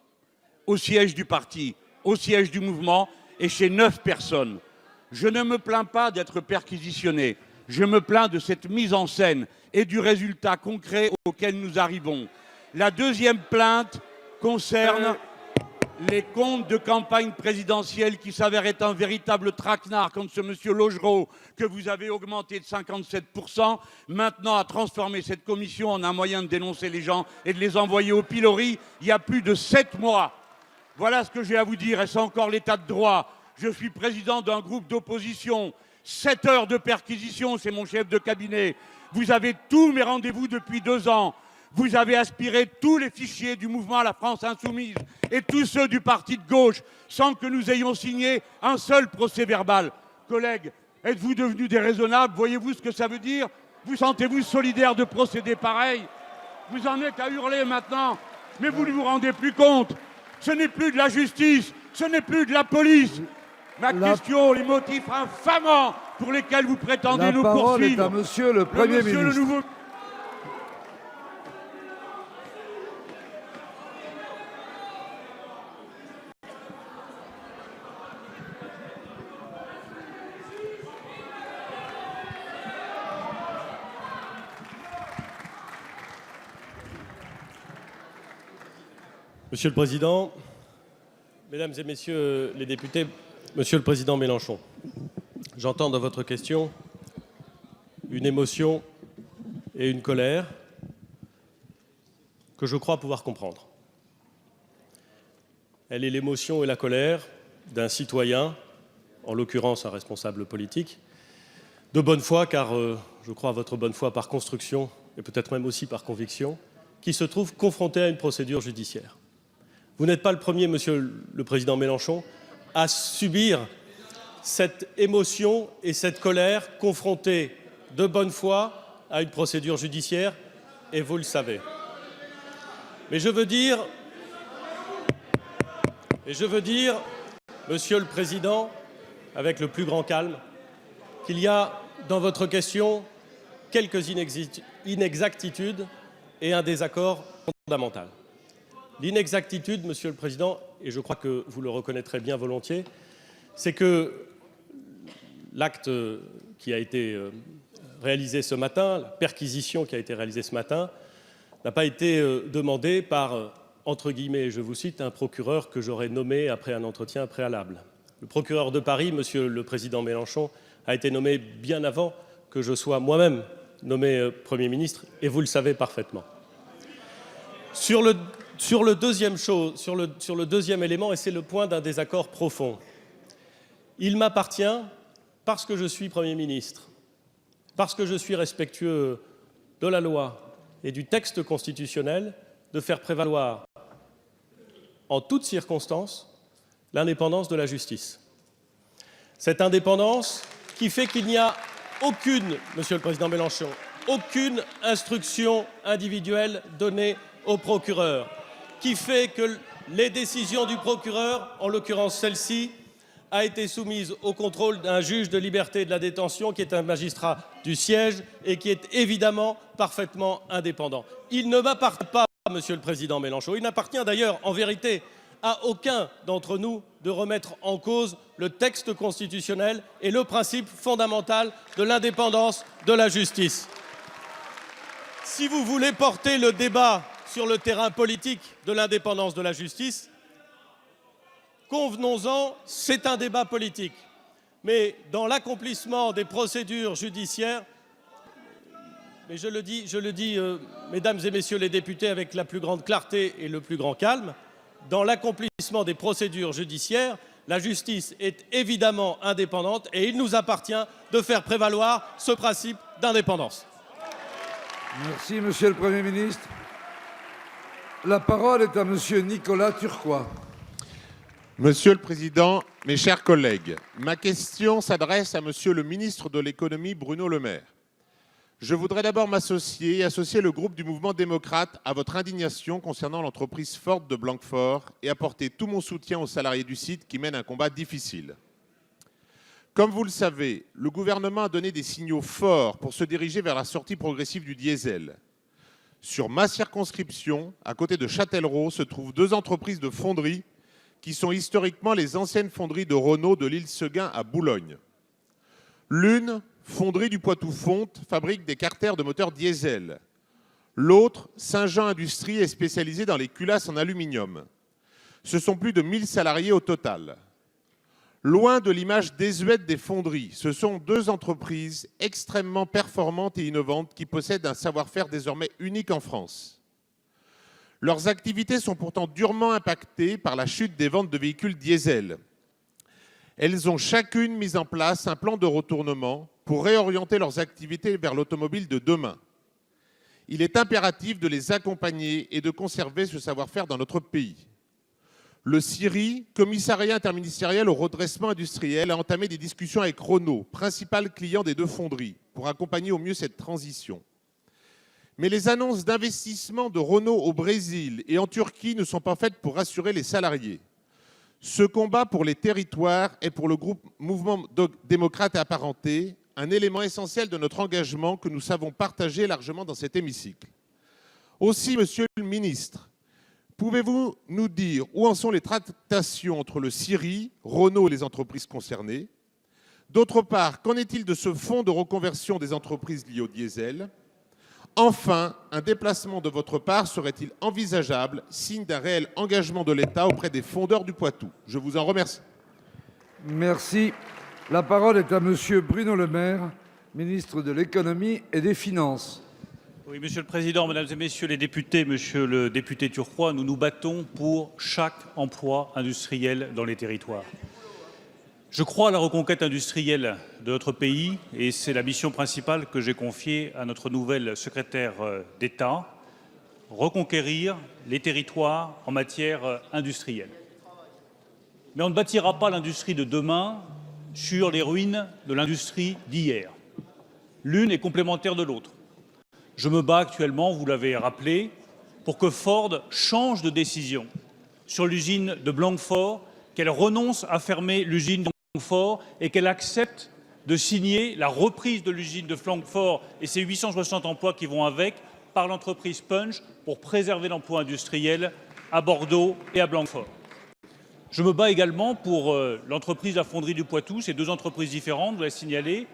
au siège du parti, au siège du mouvement et chez 9 personnes. Je ne me plains pas d'être perquisitionné, je me plains de cette mise en scène et du résultat concret auquel nous arrivons. La deuxième plainte concerne les comptes de campagne présidentielle qui s'avèrent être un véritable traquenard contre ce monsieur Logereau que vous avez augmenté de 57%, maintenant a transformé cette commission en un moyen de dénoncer les gens et de les envoyer au pilori il y a plus de 7 mois. Voilà ce que j'ai à vous dire, et c'est encore l'état de droit. Je suis président d'un groupe d'opposition. 7 heures de perquisition, c'est mon chef de cabinet. Vous avez tous mes rendez-vous depuis 2 ans. Vous avez aspiré tous les fichiers du mouvement La France Insoumise et tous ceux du parti de gauche sans que nous ayons signé un seul procès-verbal. Collègues, êtes-vous devenus déraisonnables? Voyez-vous ce que ça veut dire? Vous sentez-vous solidaire de procéder pareil? Vous en êtes à hurler maintenant, mais vous ne vous rendez plus compte. Ce n'est plus de la justice, ce n'est plus de la police. Ma question, les motifs infamants pour lesquels vous prétendez nous poursuivre. La parole est à Monsieur le Premier ministre. Monsieur le Président, Mesdames et Messieurs les députés, Monsieur le Président Mélenchon, j'entends dans votre question une émotion et une colère que je crois pouvoir comprendre. Elle est l'émotion et la colère d'un citoyen, en l'occurrence un responsable politique, de bonne foi, car je crois à votre bonne foi par construction et peut-être même aussi par conviction, qui se trouve confronté à une procédure judiciaire. Vous n'êtes pas le premier, Monsieur le Président Mélenchon, à subir cette émotion et cette colère confrontée de bonne foi à une procédure judiciaire, et vous le savez. Mais je veux dire, Monsieur le Président, avec le plus grand calme, qu'il y a dans votre question quelques inexactitudes et un désaccord fondamental. L'inexactitude, Monsieur le Président, et je crois que vous le reconnaîtrez bien volontiers, c'est que l'acte qui a été réalisé ce matin, la perquisition qui a été réalisée ce matin, n'a pas été demandé par, entre guillemets, je vous cite, un procureur que j'aurais nommé après un entretien préalable. Le procureur de Paris, Monsieur le Président Mélenchon, a été nommé bien avant que je sois moi-même nommé Premier ministre, et vous le savez parfaitement. Sur le deuxième élément, et c'est le point d'un désaccord profond, il m'appartient, parce que je suis Premier ministre, parce que je suis respectueux de la loi et du texte constitutionnel, de faire prévaloir en toutes circonstances l'indépendance de la justice. Cette indépendance qui fait qu'il n'y a aucune, Monsieur le Président Mélenchon, aucune instruction individuelle donnée au procureur, qui fait que les décisions du procureur, en l'occurrence celle-ci, a été soumise au contrôle d'un juge de liberté et de la détention qui est un magistrat du siège et qui est évidemment parfaitement indépendant. Il ne m'appartient pas, Monsieur le Président Mélenchon, il n'appartient d'ailleurs en vérité à aucun d'entre nous de remettre en cause le texte constitutionnel et le principe fondamental de l'indépendance de la justice. Si vous voulez porter le débat sur le terrain politique de l'indépendance de la justice, convenons-en, c'est un débat politique. Mais dans l'accomplissement des procédures judiciaires, mais je le dis, mesdames et messieurs les députés, avec la plus grande clarté et le plus grand calme, dans l'accomplissement des procédures judiciaires, la justice est évidemment indépendante et il nous appartient de faire prévaloir ce principe d'indépendance. Merci, Monsieur le Premier ministre. La parole est à Monsieur Nicolas Turquois. Monsieur le Président, mes chers collègues, ma question s'adresse à Monsieur le ministre de l'économie Bruno Le Maire. Je voudrais d'abord m'associer et associer le groupe du mouvement démocrate à votre indignation concernant l'entreprise Ford de Blanquefort et apporter tout mon soutien aux salariés du site qui mènent un combat difficile. Comme vous le savez, le gouvernement a donné des signaux forts pour se diriger vers la sortie progressive du diesel. Sur ma circonscription, à côté de Châtellerault, se trouvent 2 entreprises de fonderie qui sont historiquement les anciennes fonderies de Renault de l'île Seguin à Boulogne. L'une, Fonderie du Poitou-Fonte, fabrique des carters de moteurs diesel. L'autre, Saint-Jean Industrie, est spécialisée dans les culasses en aluminium. Ce sont plus de 1000 salariés au total. Loin de l'image désuète des fonderies, ce sont 2 entreprises extrêmement performantes et innovantes qui possèdent un savoir-faire désormais unique en France. Leurs activités sont pourtant durement impactées par la chute des ventes de véhicules diesel. Elles ont chacune mis en place un plan de retournement pour réorienter leurs activités vers l'automobile de demain. Il est impératif de les accompagner et de conserver ce savoir-faire dans notre pays. Le CIRI, Commissariat interministériel au redressement industriel, a entamé des discussions avec Renault, principal client des 2 fonderies, pour accompagner au mieux cette transition. Mais les annonces d'investissement de Renault au Brésil et en Turquie ne sont pas faites pour rassurer les salariés. Ce combat pour les territoires est pour le groupe Mouvement démocrate et apparenté un élément essentiel de notre engagement que nous savons partager largement dans cet hémicycle. Aussi, Monsieur le ministre, pouvez-vous nous dire où en sont les tractations entre le CIRI, Renault et les entreprises concernées? D'autre part, qu'en est-il de ce fonds de reconversion des entreprises liées au diesel? Enfin, un déplacement de votre part serait-il envisageable, signe d'un réel engagement de l'État auprès des fondeurs du Poitou? Je vous en remercie. Merci. La parole est à Monsieur Bruno Le Maire, ministre de l'Économie et des Finances. Oui, Monsieur le Président, Mesdames et Messieurs les députés, Monsieur le député Turquois, nous nous battons pour chaque emploi industriel dans les territoires. Je crois à la reconquête industrielle de notre pays et c'est la mission principale que j'ai confiée à notre nouvelle secrétaire d'État, reconquérir les territoires en matière industrielle. Mais on ne bâtira pas l'industrie de demain sur les ruines de l'industrie d'hier. L'une est complémentaire de l'autre. Je me bats actuellement, vous l'avez rappelé, pour que Ford change de décision sur l'usine de Blanquefort, qu'elle renonce à fermer l'usine de Blanquefort et qu'elle accepte de signer la reprise de l'usine de Blanquefort et ses 860 emplois qui vont avec par l'entreprise Punch pour préserver l'emploi industriel à Bordeaux et à Blanquefort. Je me bats également pour l'entreprise La Fonderie du Poitou, ces 2 entreprises différentes, vous l'avez signalé,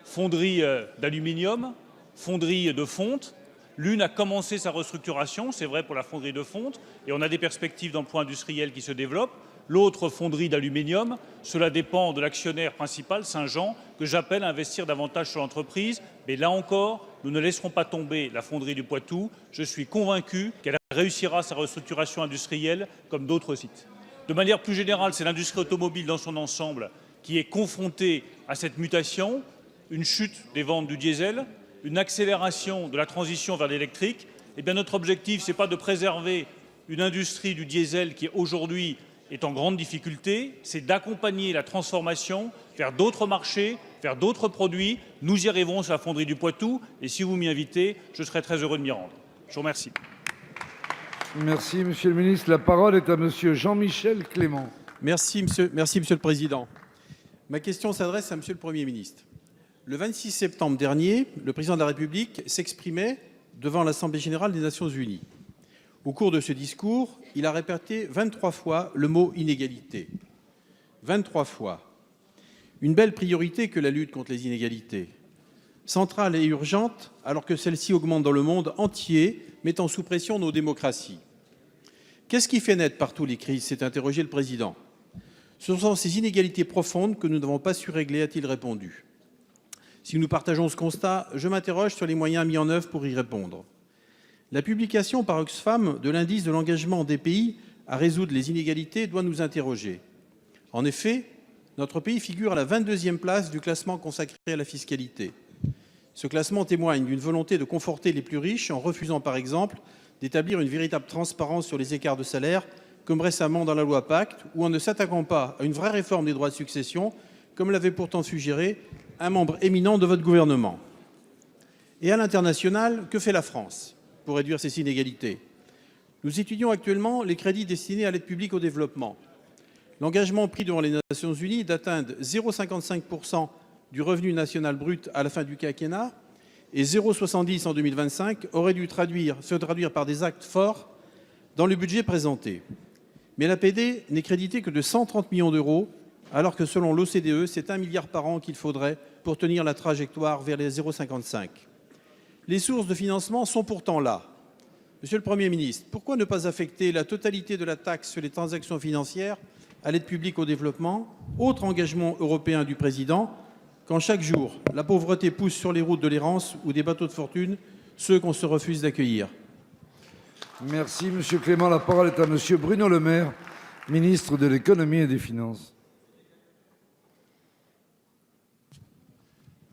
fonderie d'aluminium, fonderie de fonte. L'une a commencé sa restructuration, c'est vrai pour la fonderie de fonte, et on a des perspectives d'emploi industriel qui se développent. L'autre fonderie d'aluminium, cela dépend de l'actionnaire principal, Saint-Jean, que j'appelle à investir davantage sur l'entreprise. Mais là encore, nous ne laisserons pas tomber la fonderie du Poitou. Je suis convaincu qu'elle réussira sa restructuration industrielle comme d'autres sites. De manière plus générale, c'est l'industrie automobile dans son ensemble qui est confrontée à cette mutation, une chute des ventes du diesel, une accélération de la transition vers l'électrique. Eh bien, notre objectif, ce n'est pas de préserver une industrie du diesel qui aujourd'hui est en grande difficulté, c'est d'accompagner la transformation vers d'autres marchés, vers d'autres produits. Nous y arriverons sur la fonderie du Poitou et si vous m'y invitez, je serai très heureux de m'y rendre. Je vous remercie. Merci, Monsieur le Ministre. La parole est à Monsieur Jean-Michel Clément. Merci, Monsieur le Président. Ma question s'adresse à Monsieur le Premier ministre. Le 26 septembre dernier, le Président de la République s'exprimait devant l'Assemblée générale des Nations unies. Au cours de ce discours, il a répété 23 fois le mot « inégalité ». 23 fois. Une belle priorité que la lutte contre les inégalités. Centrale et urgente, alors que celle-ci augmente dans le monde entier, mettant sous pression nos démocraties. Qu'est-ce qui fait naître partout les crises s'est interrogé le Président. Ce sont ces inégalités profondes que nous n'avons pas su régler, a-t-il répondu. Si nous partageons ce constat, je m'interroge sur les moyens mis en œuvre pour y répondre. La publication par Oxfam de l'indice de l'engagement des pays à résoudre les inégalités doit nous interroger. En effet, notre pays figure à la 22e place du classement consacré à la fiscalité. Ce classement témoigne d'une volonté de conforter les plus riches en refusant par exemple d'établir une véritable transparence sur les écarts de salaire, comme récemment dans la loi Pacte, ou en ne s'attaquant pas à une vraie réforme des droits de succession, comme l'avait pourtant suggéré un membre éminent de votre gouvernement. Et à l'international, que fait la France pour réduire ces inégalités? Nous étudions actuellement les crédits destinés à l'aide publique au développement. L'engagement pris devant les Nations Unies d'atteindre 0,55% du revenu national brut à la fin du quinquennat et 0,70 en 2025 aurait dû se traduire par des actes forts dans le budget présenté. Mais l'APD n'est créditée que de 130 millions d'euros, alors que selon l'OCDE, c'est 1 milliard par an qu'il faudrait pour tenir la trajectoire vers les 0,55. Les sources de financement sont pourtant là. Monsieur le Premier ministre, pourquoi ne pas affecter la totalité de la taxe sur les transactions financières à l'aide publique au développement, autre engagement européen du président, quand chaque jour la pauvreté pousse sur les routes de l'errance ou des bateaux de fortune ceux qu'on se refuse d'accueillir? Merci, Monsieur Clément. La parole est à Monsieur Bruno Le Maire, ministre de l'Économie et des Finances.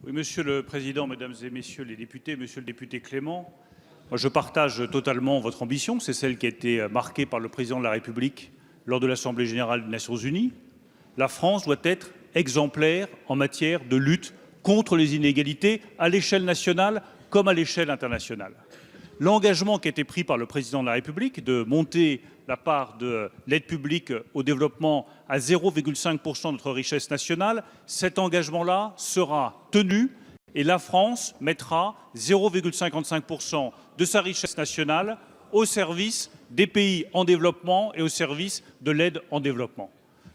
Oui, Monsieur le Président, Mesdames et Messieurs les députés, Monsieur le député Clément, moi, je partage totalement votre ambition. C'est celle qui a été marquée par le Président de la République lors de l'Assemblée générale des Nations unies. La France doit être exemplaire en matière de lutte contre les inégalités à l'échelle nationale comme à l'échelle internationale. L'engagement qui a été pris par le Président de la République de monter la part de l'aide publique au développement à 0,5% de notre richesse nationale, cet engagement-là sera tenu et la France mettra 0,55% de sa richesse nationale au service des pays en développement et au service de l'aide en développement.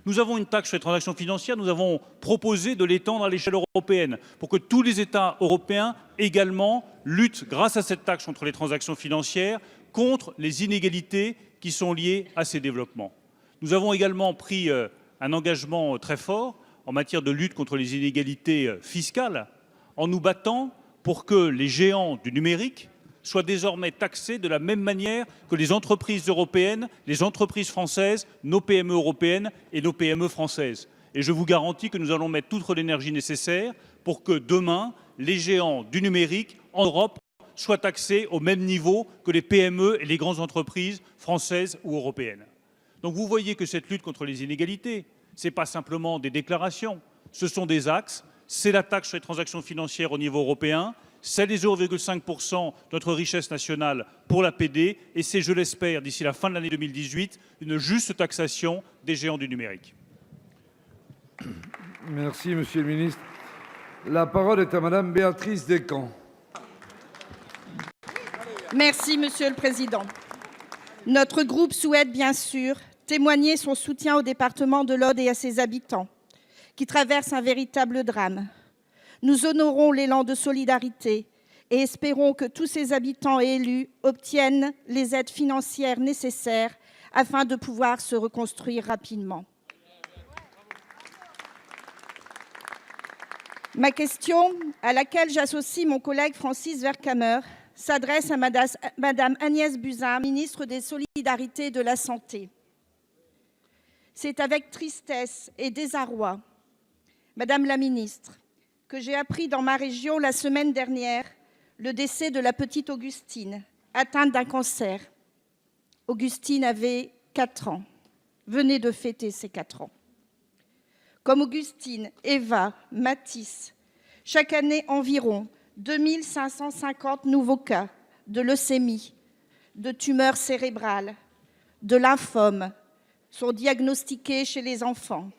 Nous avons une taxe sur les transactions financières, nous avons proposé de l'étendre à l'échelle européenne pour que tous les États européens également luttent, grâce à cette taxe contre les transactions financières, contre les inégalités qui sont liées à ces développements. Nous avons également pris un engagement très fort en matière de lutte contre les inégalités fiscales en nous battant pour que les géants du numérique soient désormais taxés de la même manière que les entreprises européennes, les entreprises françaises, nos PME européennes et nos PME françaises. Et je vous garantis que nous allons mettre toute l'énergie nécessaire pour que demain, les géants du numérique en Europe soient taxés au même niveau que les PME et les grandes entreprises françaises ou européennes. Donc vous voyez que cette lutte contre les inégalités, ce n'est pas simplement des déclarations, ce sont des axes. C'est la taxe sur les transactions financières au niveau européen, c'est les 0,5% de notre richesse nationale pour l'APD et c'est, je l'espère, d'ici la fin de l'année 2018, une juste taxation des géants du numérique. Merci, Monsieur le Ministre. La parole est à Madame Béatrice Descamps. Merci, Monsieur le Président. Notre groupe souhaite bien sûr témoigner son soutien au département de l'Aude et à ses habitants, qui traversent un véritable drame. Nous honorons l'élan de solidarité et espérons que tous ces habitants et élus obtiennent les aides financières nécessaires afin de pouvoir se reconstruire rapidement. Ma question, à laquelle j'associe mon collègue Francis Vercamer, s'adresse à Madame Agnès Buzyn, ministre des Solidarités et de la Santé. C'est avec tristesse et désarroi, Madame la ministre, que j'ai appris dans ma région la semaine dernière le décès de la petite Augustine, atteinte d'un cancer. Augustine avait 4 ans, venait de fêter ses 4 ans. Comme Augustine, Eva, Mathis, chaque année environ 2550 nouveaux cas de leucémie, de tumeurs cérébrales, de lymphome sont diagnostiqués chez les enfants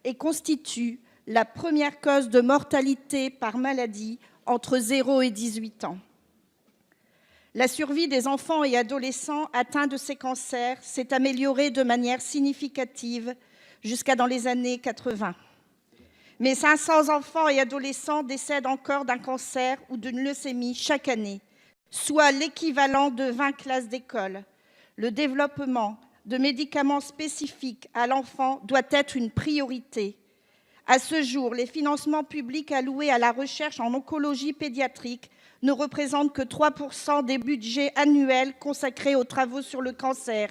et constituent la première cause de mortalité par maladie entre 0 et 18 ans. La survie des enfants et adolescents atteints de ces cancers s'est améliorée de manière significative jusqu'à dans les années 80. Mais 500 enfants et adolescents décèdent encore d'un cancer ou d'une leucémie chaque année, soit l'équivalent de 20 classes d'école. Le développement de médicaments spécifiques à l'enfant doit être une priorité. À ce jour, les financements publics alloués à la recherche en oncologie pédiatrique ne représentent que 3% des budgets annuels consacrés aux travaux sur le cancer.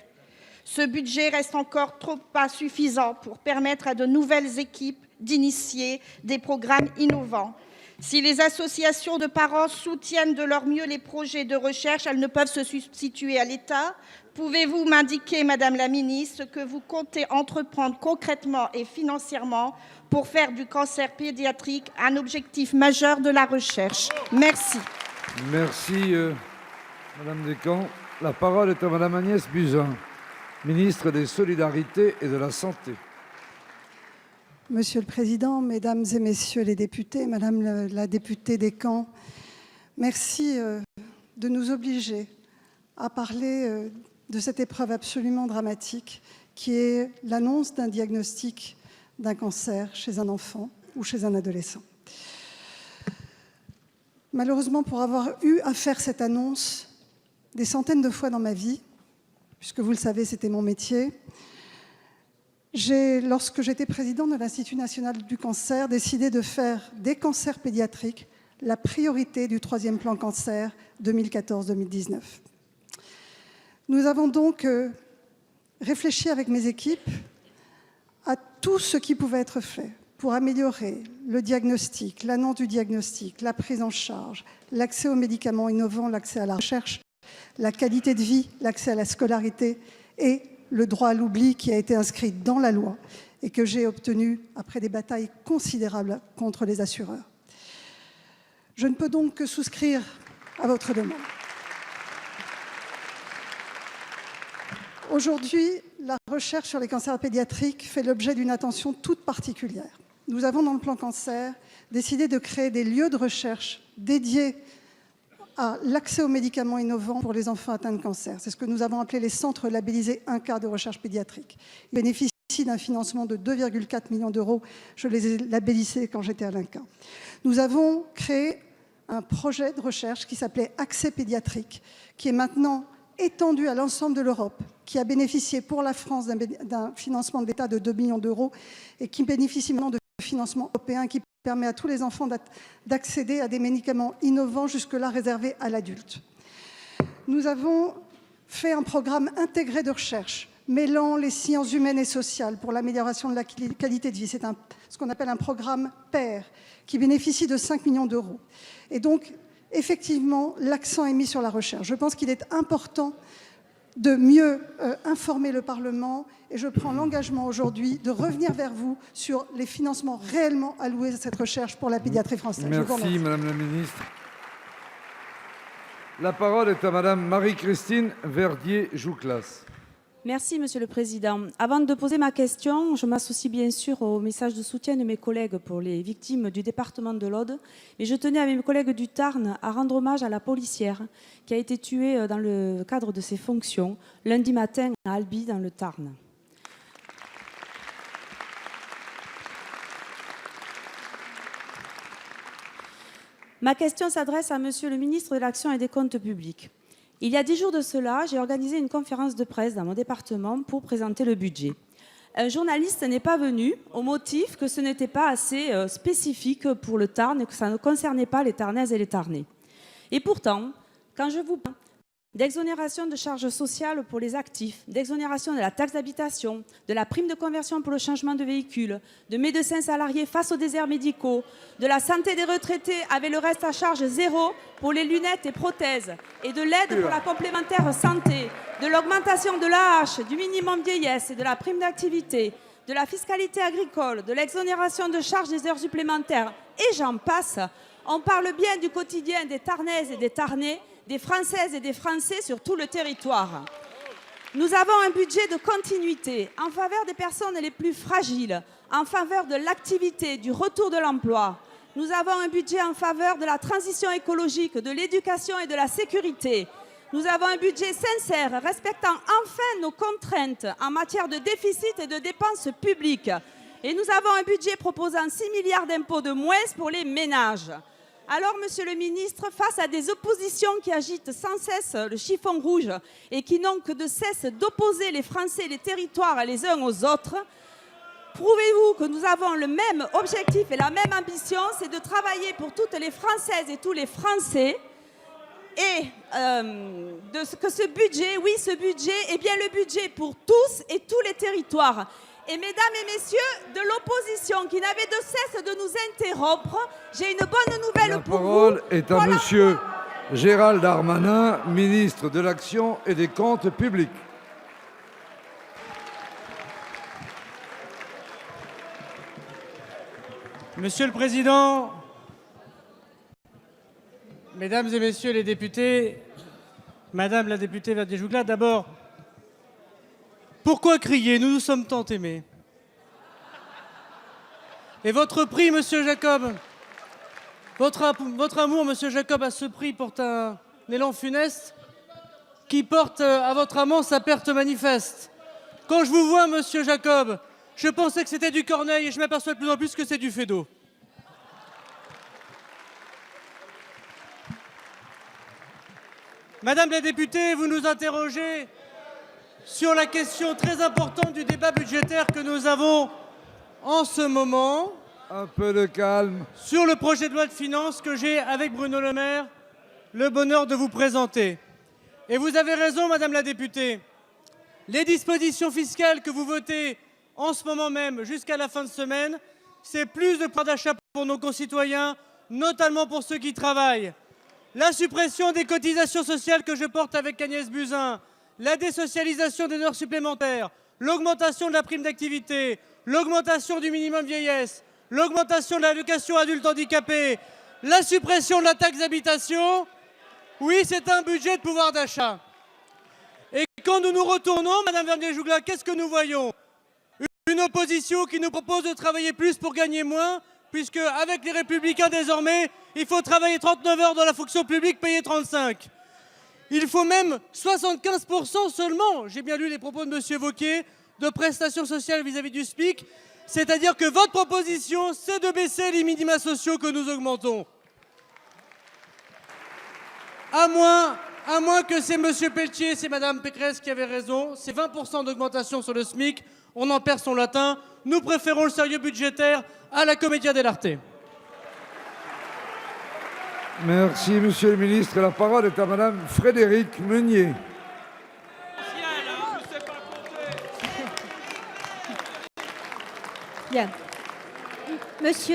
Ce budget reste encore trop insuffisant pour permettre à de nouvelles équipes d'initier des programmes innovants. Si les associations de parents soutiennent de leur mieux les projets de recherche, elles ne peuvent se substituer à l'État. Pouvez-vous m'indiquer, Madame la Ministre, ce que vous comptez entreprendre concrètement et financièrement pour faire du cancer pédiatrique un objectif majeur de la recherche? Merci. Merci, Madame Descamps. La parole est à Madame Agnès Buzyn, ministre des Solidarités et de la Santé. Monsieur le Président, Mesdames et Messieurs les députés, Madame la députée Descamps, merci de nous obliger à parler de cette épreuve absolument dramatique qui est l'annonce d'un diagnostic d'un cancer chez un enfant ou chez un adolescent. Malheureusement, pour avoir eu à faire cette annonce des centaines de fois dans ma vie, puisque vous le savez, c'était mon métier, lorsque j'étais présidente de l'Institut national du cancer, décidé de faire des cancers pédiatriques la priorité du 3e plan cancer 2014-2019. Nous avons donc réfléchi avec mes équipes à tout ce qui pouvait être fait pour améliorer le diagnostic, l'annonce du diagnostic, la prise en charge, l'accès aux médicaments innovants, l'accès à la recherche, la qualité de vie, l'accès à la scolarité et le droit à l'oubli qui a été inscrit dans la loi et que j'ai obtenu après des batailles considérables contre les assureurs. Je ne peux donc que souscrire à votre demande. Aujourd'hui, la recherche sur les cancers pédiatriques fait l'objet d'une attention toute particulière. Nous avons, dans le plan cancer, décidé de créer des lieux de recherche dédiés à l'accès aux médicaments innovants pour les enfants atteints de cancer. C'est ce que nous avons appelé les centres labellisés 1K de recherche pédiatrique. Ils bénéficient d'un financement de 2,4 millions d'euros. Je les ai labellisés quand j'étais à l'INCa. Nous avons créé un projet de recherche qui s'appelait Accès pédiatrique, qui est maintenant étendu à l'ensemble de l'Europe, qui a bénéficié pour la France d'un financement de l'État de 2 millions d'euros et qui bénéficie maintenant de financement européen qui permet à tous les enfants d'accéder à des médicaments innovants jusque-là réservés à l'adulte. Nous avons fait un programme intégré de recherche mêlant les sciences humaines et sociales pour l'amélioration de la qualité de vie. C'est ce qu'on appelle un programme PAIR qui bénéficie de 5 millions d'euros. Et donc, effectivement, l'accent est mis sur la recherche. Je pense qu'il est important de mieux informer le Parlement et je prends l'engagement aujourd'hui de revenir vers vous sur les financements réellement alloués à cette recherche pour la pédiatrie française. Merci, Madame la Ministre. La parole est à Madame Marie-Christine Verdier-Jouclas. Merci, Monsieur le Président. Avant de poser ma question, je m'associe bien sûr au message de soutien de mes collègues pour les victimes du département de l'Aude. Mais je tenais à mes collègues du Tarn à rendre hommage à la policière qui a été tuée dans le cadre de ses fonctions lundi matin à Albi, dans le Tarn. Ma question s'adresse à Monsieur le ministre de l'Action et des Comptes publics. Il y a 10 jours de cela, j'ai organisé une conférence de presse dans mon département pour présenter le budget. Un journaliste n'est pas venu au motif que ce n'était pas assez spécifique pour le Tarn et que ça ne concernait pas les Tarnaises et les Tarnais. Et pourtant, quand je vous parle d'exonération de charges sociales pour les actifs, d'exonération de la taxe d'habitation, de la prime de conversion pour le changement de véhicule, de médecins salariés face aux déserts médicaux, de la santé des retraités avec le reste à charge zéro pour les lunettes et prothèses, et de l'aide pour la complémentaire santé, de l'augmentation de l'AH, du minimum vieillesse et de la prime d'activité, de la fiscalité agricole, de l'exonération de charges des heures supplémentaires, et j'en passe, on parle bien du quotidien des Tarnaises et des Tarnais, des Françaises et des Français sur tout le territoire. Nous avons un budget de continuité en faveur des personnes les plus fragiles, en faveur de l'activité, du retour de l'emploi. Nous avons un budget en faveur de la transition écologique, de l'éducation et de la sécurité. Nous avons un budget sincère, respectant enfin nos contraintes en matière de déficit et de dépenses publiques. Et nous avons un budget proposant 6 milliards d'impôts de moins pour les ménages. Alors, Monsieur le ministre, face à des oppositions qui agitent sans cesse le chiffon rouge et qui n'ont que de cesse d'opposer les Français et les territoires les uns aux autres, prouvez-vous que nous avons le même objectif et la même ambition, c'est de travailler pour toutes les Françaises et tous les Français et que ce budget, oui, ce budget est bien le budget pour tous et tous les territoires. Et mesdames et messieurs de l'opposition qui n'avaient de cesse de nous interrompre, j'ai une bonne nouvelle pour vous. La parole est à Monsieur Gérald Darmanin, ministre de l'Action et des Comptes publics. Monsieur le Président, Mesdames et messieurs les députés, Madame la députée Verdier-Jouclas, d'abord, pourquoi crier? Nous nous sommes tant aimés. Et votre prix, Monsieur Jacob, votre amour, Monsieur Jacob, à ce prix porte un élan funeste qui porte à votre amant sa perte manifeste. Quand je vous vois, Monsieur Jacob, je pensais que c'était du Corneille et je m'aperçois de plus en plus que c'est du Feydeau. Madame la députée, vous nous interrogez sur la question très importante du débat budgétaire que nous avons en ce moment. Un peu de calme. Sur le projet de loi de finances que j'ai, avec Bruno Le Maire, le bonheur de vous présenter. Et vous avez raison, Madame la députée. Les dispositions fiscales que vous votez en ce moment même, jusqu'à la fin de semaine, c'est plus de pouvoir d'achat pour nos concitoyens, notamment pour ceux qui travaillent. La suppression des cotisations sociales que je porte avec Agnès Buzyn, la désocialisation des heures supplémentaires, l'augmentation de la prime d'activité, l'augmentation du minimum vieillesse, l'augmentation de l'allocation adulte handicapé, la suppression de la taxe d'habitation. Oui, c'est un budget de pouvoir d'achat. Et quand nous nous retournons, Madame Verdier-Jouclas, qu'est-ce que nous voyons? Une opposition qui nous propose de travailler plus pour gagner moins, puisque avec les Républicains désormais, il faut travailler 39 heures dans la fonction publique, payer 35. Il faut même 75% seulement, j'ai bien lu les propos de M. Wauquiez, de prestations sociales vis-à-vis du SMIC. C'est-à-dire que votre proposition, c'est de baisser les minima sociaux que nous augmentons. À moins que c'est M. Pelletier, c'est Mme Pécresse qui avait raison, c'est 20% d'augmentation sur le SMIC, on en perd son latin. Nous préférons le sérieux budgétaire à la commedia dell'arte. Merci, Monsieur le ministre. La parole est à Madame Frédérique Meunier. Bien. Merci,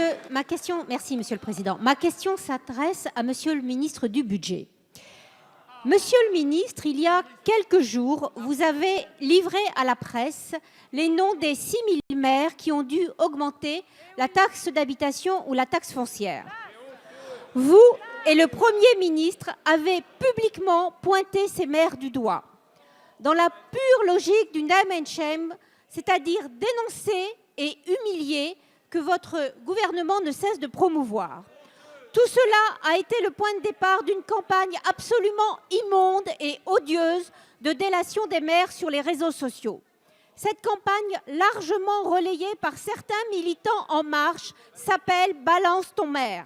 Monsieur le Président. Ma question s'adresse à Monsieur le ministre du Budget. Monsieur le ministre, il y a quelques jours, vous avez livré à la presse les noms des 6 000 maires qui ont dû augmenter la taxe d'habitation ou la taxe foncière. Vous et le Premier ministre avez publiquement pointé ces maires du doigt, dans la pure logique du name and shame, c'est-à-dire dénoncer et humilier que votre gouvernement ne cesse de promouvoir. Tout cela a été le point de départ d'une campagne absolument immonde et odieuse de délation des maires sur les réseaux sociaux. Cette campagne, largement relayée par certains militants En Marche, s'appelle « Balance ton maire »,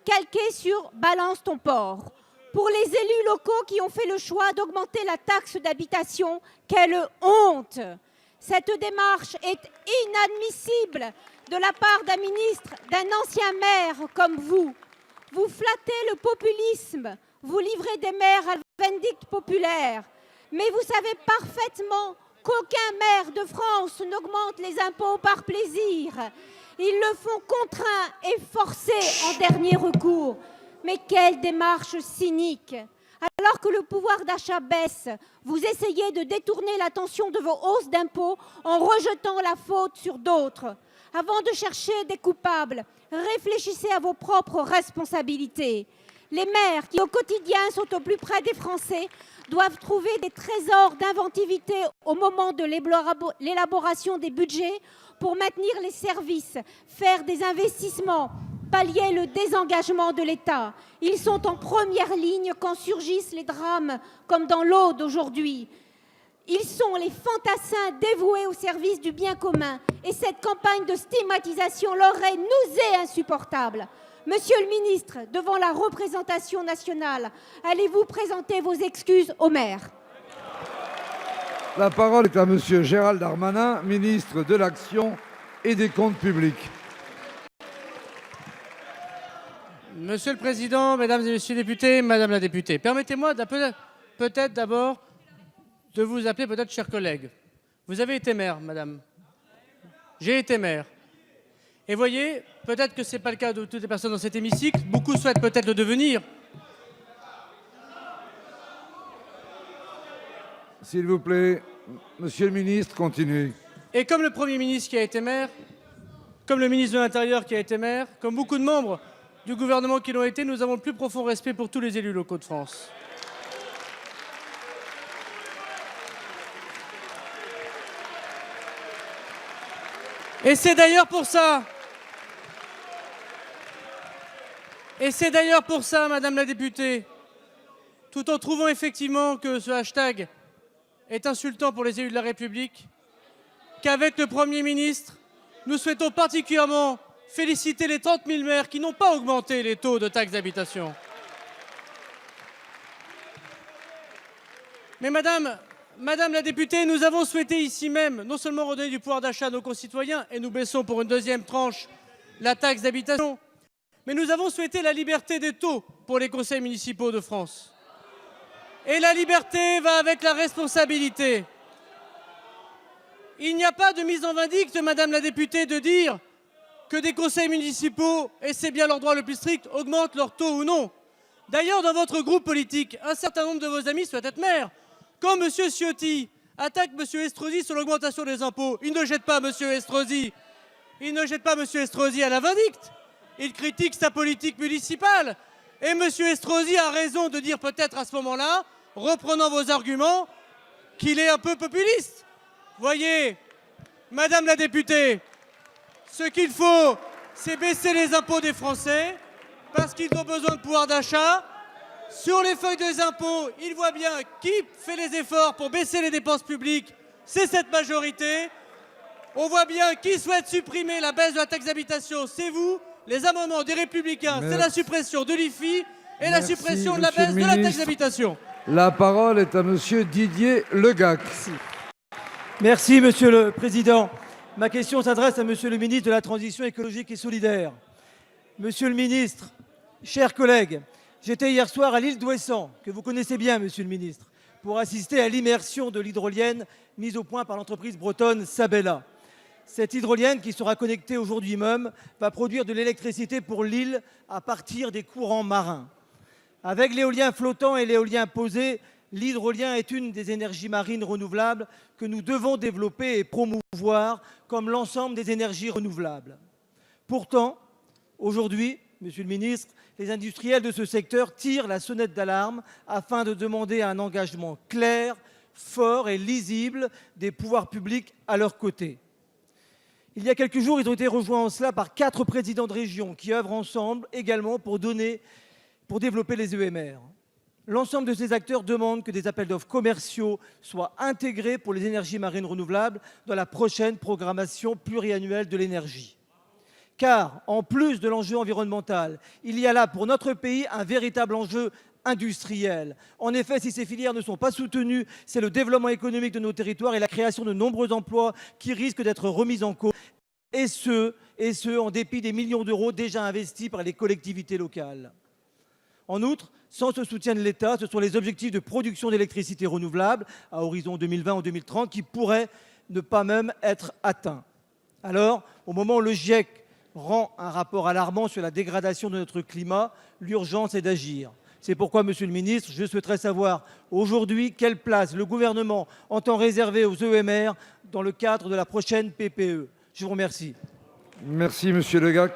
calquée sur « Balance ton port ». Pour les élus locaux qui ont fait le choix d'augmenter la taxe d'habitation, quelle honte! Cette démarche est inadmissible de la part d'un ministre, d'un ancien maire comme vous. Vous flattez le populisme, vous livrez des maires à la vindicte populaire. Mais vous savez parfaitement qu'aucun maire de France n'augmente les impôts par plaisir. Ils le font contraint et forcé en dernier recours. Mais quelle démarche cynique! Alors que le pouvoir d'achat baisse, vous essayez de détourner l'attention de vos hausses d'impôts en rejetant la faute sur d'autres. Avant de chercher des coupables, réfléchissez à vos propres responsabilités. Les maires qui, au quotidien, sont au plus près des Français, doivent trouver des trésors d'inventivité au moment de l'élaboration des budgets pour maintenir les services, faire des investissements, pallier le désengagement de l'État. Ils sont en première ligne quand surgissent les drames, comme dans l'Aude aujourd'hui. Ils sont les fantassins dévoués au service du bien commun. Et cette campagne de stigmatisation leur est nausée insupportable. Monsieur le ministre, devant la représentation nationale, allez-vous présenter vos excuses aux maires? La parole est à Monsieur Gérald Darmanin, ministre de l'Action et des Comptes publics. Monsieur le Président, Mesdames et Messieurs les députés, Madame la députée, permettez-moi peut-être d'abord de vous appeler peut-être chers collègues. Vous avez été maire, madame. J'ai été maire. Et voyez, peut-être que ce n'est pas le cas de toutes les personnes dans cet hémicycle, beaucoup souhaitent peut-être le devenir. S'il vous plaît, Monsieur le ministre, continuez. Et comme le Premier ministre qui a été maire, comme le ministre de l'Intérieur qui a été maire, comme beaucoup de membres du gouvernement qui l'ont été, nous avons le plus profond respect pour tous les élus locaux de France. Et c'est d'ailleurs pour ça, Madame la députée, tout en trouvant effectivement que ce hashtag est insultant pour les élus de la République, qu'avec le Premier ministre, nous souhaitons particulièrement féliciter les 30 000 maires qui n'ont pas augmenté les taux de taxe d'habitation. Mais Madame la députée, nous avons souhaité ici même non seulement redonner du pouvoir d'achat à nos concitoyens, et nous baissons pour une deuxième tranche la taxe d'habitation, mais nous avons souhaité la liberté des taux pour les conseils municipaux de France. Et la liberté va avec la responsabilité. Il n'y a pas de mise en vindicte, Madame la députée, de dire que des conseils municipaux, et c'est bien leur droit le plus strict, augmentent leurs taux ou non. D'ailleurs, dans votre groupe politique, un certain nombre de vos amis souhaitent être maires. Quand M. Ciotti attaque M. Estrosi sur l'augmentation des impôts, il ne jette pas M. Estrosi. Il ne jette pas M. Estrosi à la vindicte. Il critique sa politique municipale. Et M. Estrosi a raison de dire peut-être à ce moment-là, reprenant vos arguments, qu'il est un peu populiste. Voyez, Madame la députée, ce qu'il faut, c'est baisser les impôts des Français parce qu'ils ont besoin de pouvoir d'achat. Sur les feuilles des impôts, ils voient bien qui fait les efforts pour baisser les dépenses publiques. C'est cette majorité. On voit bien qui souhaite supprimer la baisse de la taxe d'habitation. C'est vous. Les amendements des Républicains, c'est la suppression de l'IFI et la suppression de la baisse de la taxe d'habitation. La parole est à Monsieur Didier Legac. Merci, Monsieur le Président. Ma question s'adresse à Monsieur le ministre de la Transition écologique et solidaire. Monsieur le ministre, chers collègues, j'étais hier soir à l'île d'Ouessant, que vous connaissez bien, Monsieur le ministre, pour assister à l'immersion de l'hydrolienne mise au point par l'entreprise bretonne Sabella. Cette hydrolienne, qui sera connectée aujourd'hui même, va produire de l'électricité pour l'île à partir des courants marins. Avec l'éolien flottant et l'éolien posé, l'hydrolien est une des énergies marines renouvelables que nous devons développer et promouvoir comme l'ensemble des énergies renouvelables. Pourtant, aujourd'hui, Monsieur le ministre, les industriels de ce secteur tirent la sonnette d'alarme afin de demander un engagement clair, fort et lisible des pouvoirs publics à leur côté. Il y a quelques jours, ils ont été rejoints en cela par 4 présidents de région qui œuvrent ensemble également pour développer les EMR. L'ensemble de ces acteurs demandent que des appels d'offres commerciaux soient intégrés pour les énergies marines renouvelables dans la prochaine programmation pluriannuelle de l'énergie. Car, en plus de l'enjeu environnemental, il y a là pour notre pays un véritable enjeu industriel. En effet, si ces filières ne sont pas soutenues, c'est le développement économique de nos territoires et la création de nombreux emplois qui risquent d'être remis en cause, et ce, en dépit des millions d'euros déjà investis par les collectivités locales. En outre, sans ce soutien de l'État, ce sont les objectifs de production d'électricité renouvelable à horizon 2020 ou 2030 qui pourraient ne pas même être atteints. Alors, au moment où le GIEC rend un rapport alarmant sur la dégradation de notre climat, l'urgence est d'agir. C'est pourquoi, Monsieur le ministre, je souhaiterais savoir aujourd'hui quelle place le gouvernement entend réserver aux EMR dans le cadre de la prochaine PPE. Je vous remercie. Merci, Monsieur Legac.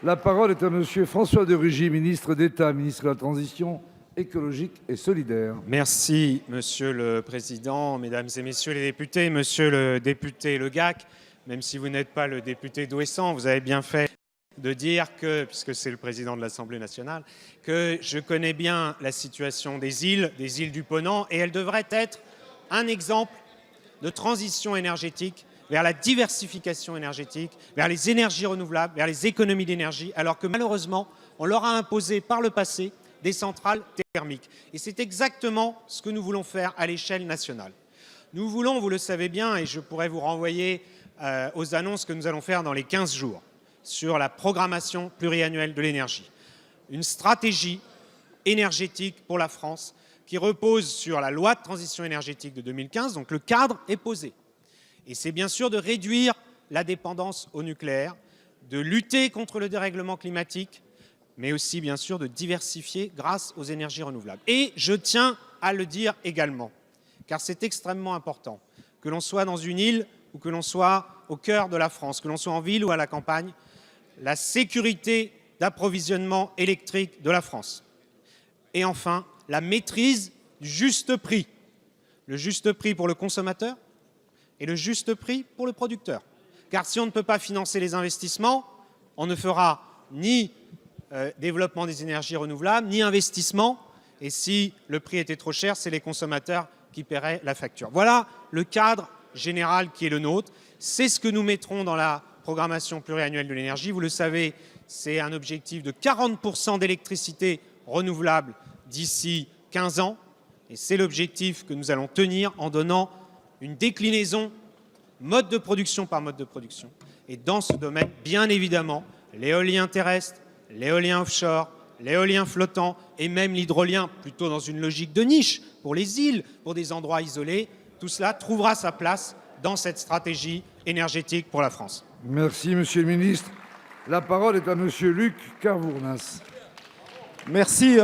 La parole est à Monsieur François de Rugy, ministre d'État, ministre de la Transition écologique et solidaire. Merci, Monsieur le Président, Mesdames et Messieurs les députés. Monsieur le député Legac, même si vous n'êtes pas le député d'Ouessant, vous avez bien fait de dire que, puisque c'est le président de l'Assemblée nationale, que je connais bien la situation des îles du Ponant, et elle devrait être un exemple de transition énergétique vers la diversification énergétique, vers les énergies renouvelables, vers les économies d'énergie, alors que malheureusement, on leur a imposé par le passé des centrales thermiques. Et c'est exactement ce que nous voulons faire à l'échelle nationale. Nous voulons, vous le savez bien, et je pourrais vous renvoyer aux annonces que nous allons faire dans les 15 jours sur la programmation pluriannuelle de l'énergie. Une stratégie énergétique pour la France qui repose sur la loi de transition énergétique de 2015, donc le cadre est posé. Et c'est bien sûr de réduire la dépendance au nucléaire, de lutter contre le dérèglement climatique, mais aussi bien sûr de diversifier grâce aux énergies renouvelables. Et je tiens à le dire également, car c'est extrêmement important, que l'on soit dans une île ou que l'on soit au cœur de la France, que l'on soit en ville ou à la campagne, la sécurité d'approvisionnement électrique de la France. Et enfin, la maîtrise du juste prix. Le juste prix pour le consommateur et le juste prix pour le producteur. Car si on ne peut pas financer les investissements, on ne fera ni développement des énergies renouvelables, ni investissement. Et si le prix était trop cher, c'est les consommateurs qui paieraient la facture. Voilà le cadre général qui est le nôtre. C'est ce que nous mettrons dans la programmation pluriannuelle de l'énergie. Vous le savez, c'est un objectif de 40% d'électricité renouvelable d'ici 15 ans. Et c'est l'objectif que nous allons tenir en donnant une déclinaison mode de production par mode de production. Et dans ce domaine, bien évidemment, l'éolien terrestre, l'éolien offshore, l'éolien flottant et même l'hydrolien, plutôt dans une logique de niche, pour les îles, pour des endroits isolés, tout cela trouvera sa place dans cette stratégie énergétique pour la France. Merci, Monsieur le Ministre. La parole est à Monsieur Luc Carvounas. Merci,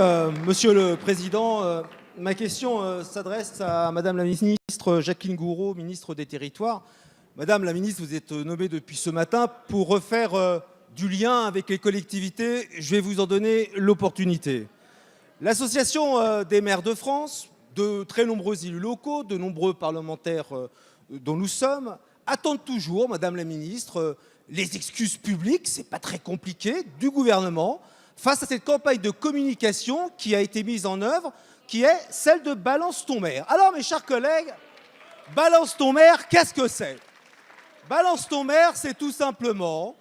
Monsieur le Président. Ma question s'adresse à Madame la ministre Jacqueline Gourault, ministre des Territoires. Madame la ministre, vous êtes nommée depuis ce matin pour refaire du lien avec les collectivités. Je vais vous en donner l'opportunité. L'Association des maires de France, de très nombreux élus locaux, de nombreux parlementaires dont nous sommes, attendent toujours, Madame la ministre, les excuses publiques, c'est pas très compliqué, du gouvernement, face à cette campagne de communication qui a été mise en œuvre, qui est celle de Balance ton maire. Alors, mes chers collègues, Balance ton maire, qu'est-ce que c'est? Balance ton maire, c'est tout simplement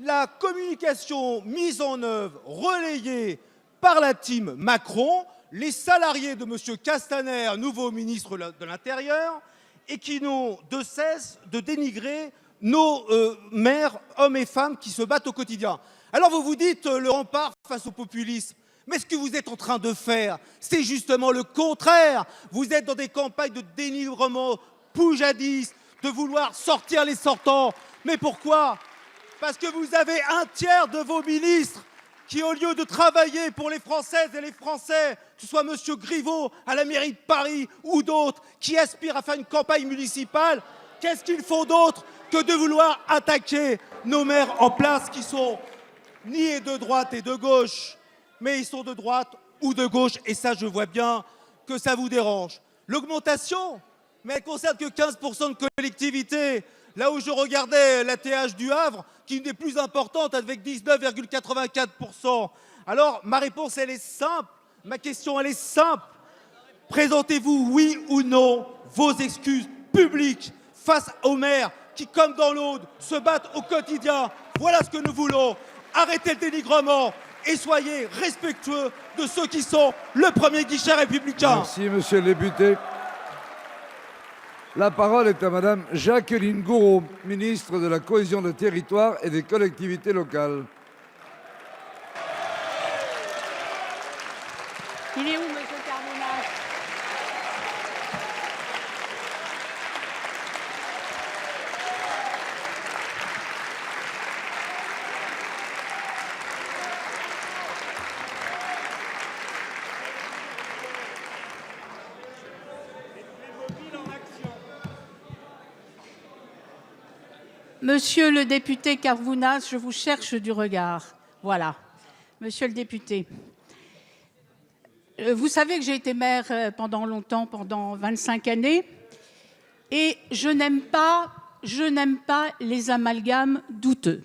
la communication mise en œuvre, relayée par la team Macron, les salariés de M. Castaner, nouveau ministre de l'Intérieur, et qui n'ont de cesse de dénigrer nos maires, hommes et femmes, qui se battent au quotidien. Alors vous vous dites le rempart face au populisme. Mais ce que vous êtes en train de faire, c'est justement le contraire. Vous êtes dans des campagnes de dénigrement poujadistes, de vouloir sortir les sortants. Mais pourquoi? Parce que vous avez un tiers de vos ministres qui, au lieu de travailler pour les Françaises et les Français, que ce soit M. Griveaux à la mairie de Paris ou d'autres, qui aspirent à faire une campagne municipale, qu'est-ce qu'ils font d'autre que de vouloir attaquer nos maires en place qui sont ni de droite et de gauche, mais ils sont de droite ou de gauche, et ça, je vois bien que ça vous dérange. L'augmentation, mais elle ne concerne que 15% de collectivités. Là où je regardais la TH du Havre, qui est une des plus importantes, avec 19,84%. Alors, ma réponse, elle est simple. Ma question, elle est simple. Présentez-vous, oui ou non, vos excuses publiques face aux maires qui, comme dans l'Aude, se battent au quotidien. Voilà ce que nous voulons. Arrêtez le dénigrement et soyez respectueux de ceux qui sont le premier guichet républicain. Merci, monsieur le député. La parole est à Madame Jacqueline Gourault, ministre de la Cohésion des Territoires et des Collectivités locales. Il est où, monsieur Carvounas? Monsieur le député Carvounas, je vous cherche du regard. Voilà. Monsieur le député, vous savez que j'ai été maire pendant longtemps, pendant 25 années, et je n'aime pas les amalgames douteux.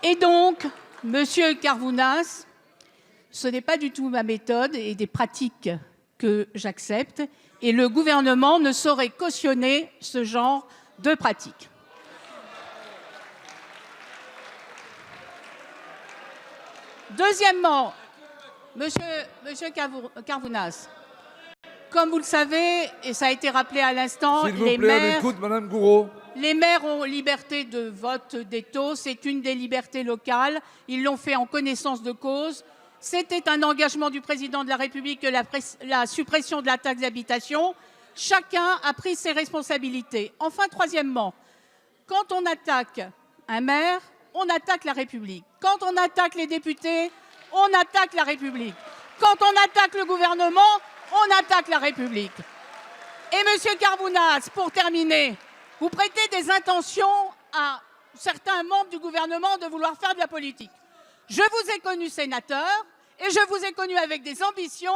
Et donc, monsieur Carvounas, ce n'est pas du tout ma méthode et des pratiques que j'accepte, et le gouvernement ne saurait cautionner ce genre de pratiques. Deuxièmement, monsieur Carvounas, comme vous le savez, et ça a été rappelé à l'instant, les maires ont liberté de vote des taux, c'est une des libertés locales, ils l'ont fait en connaissance de cause. C'était un engagement du président de la République que la suppression de la taxe d'habitation. Chacun a pris ses responsabilités. Enfin, troisièmement, quand on attaque un maire, on attaque la République. Quand on attaque les députés, on attaque la République. Quand on attaque le gouvernement, on attaque la République. Et monsieur Carvounas, pour terminer, vous prêtez des intentions à certains membres du gouvernement de vouloir faire de la politique. Je vous ai connu sénateur et je vous ai connu avec des ambitions,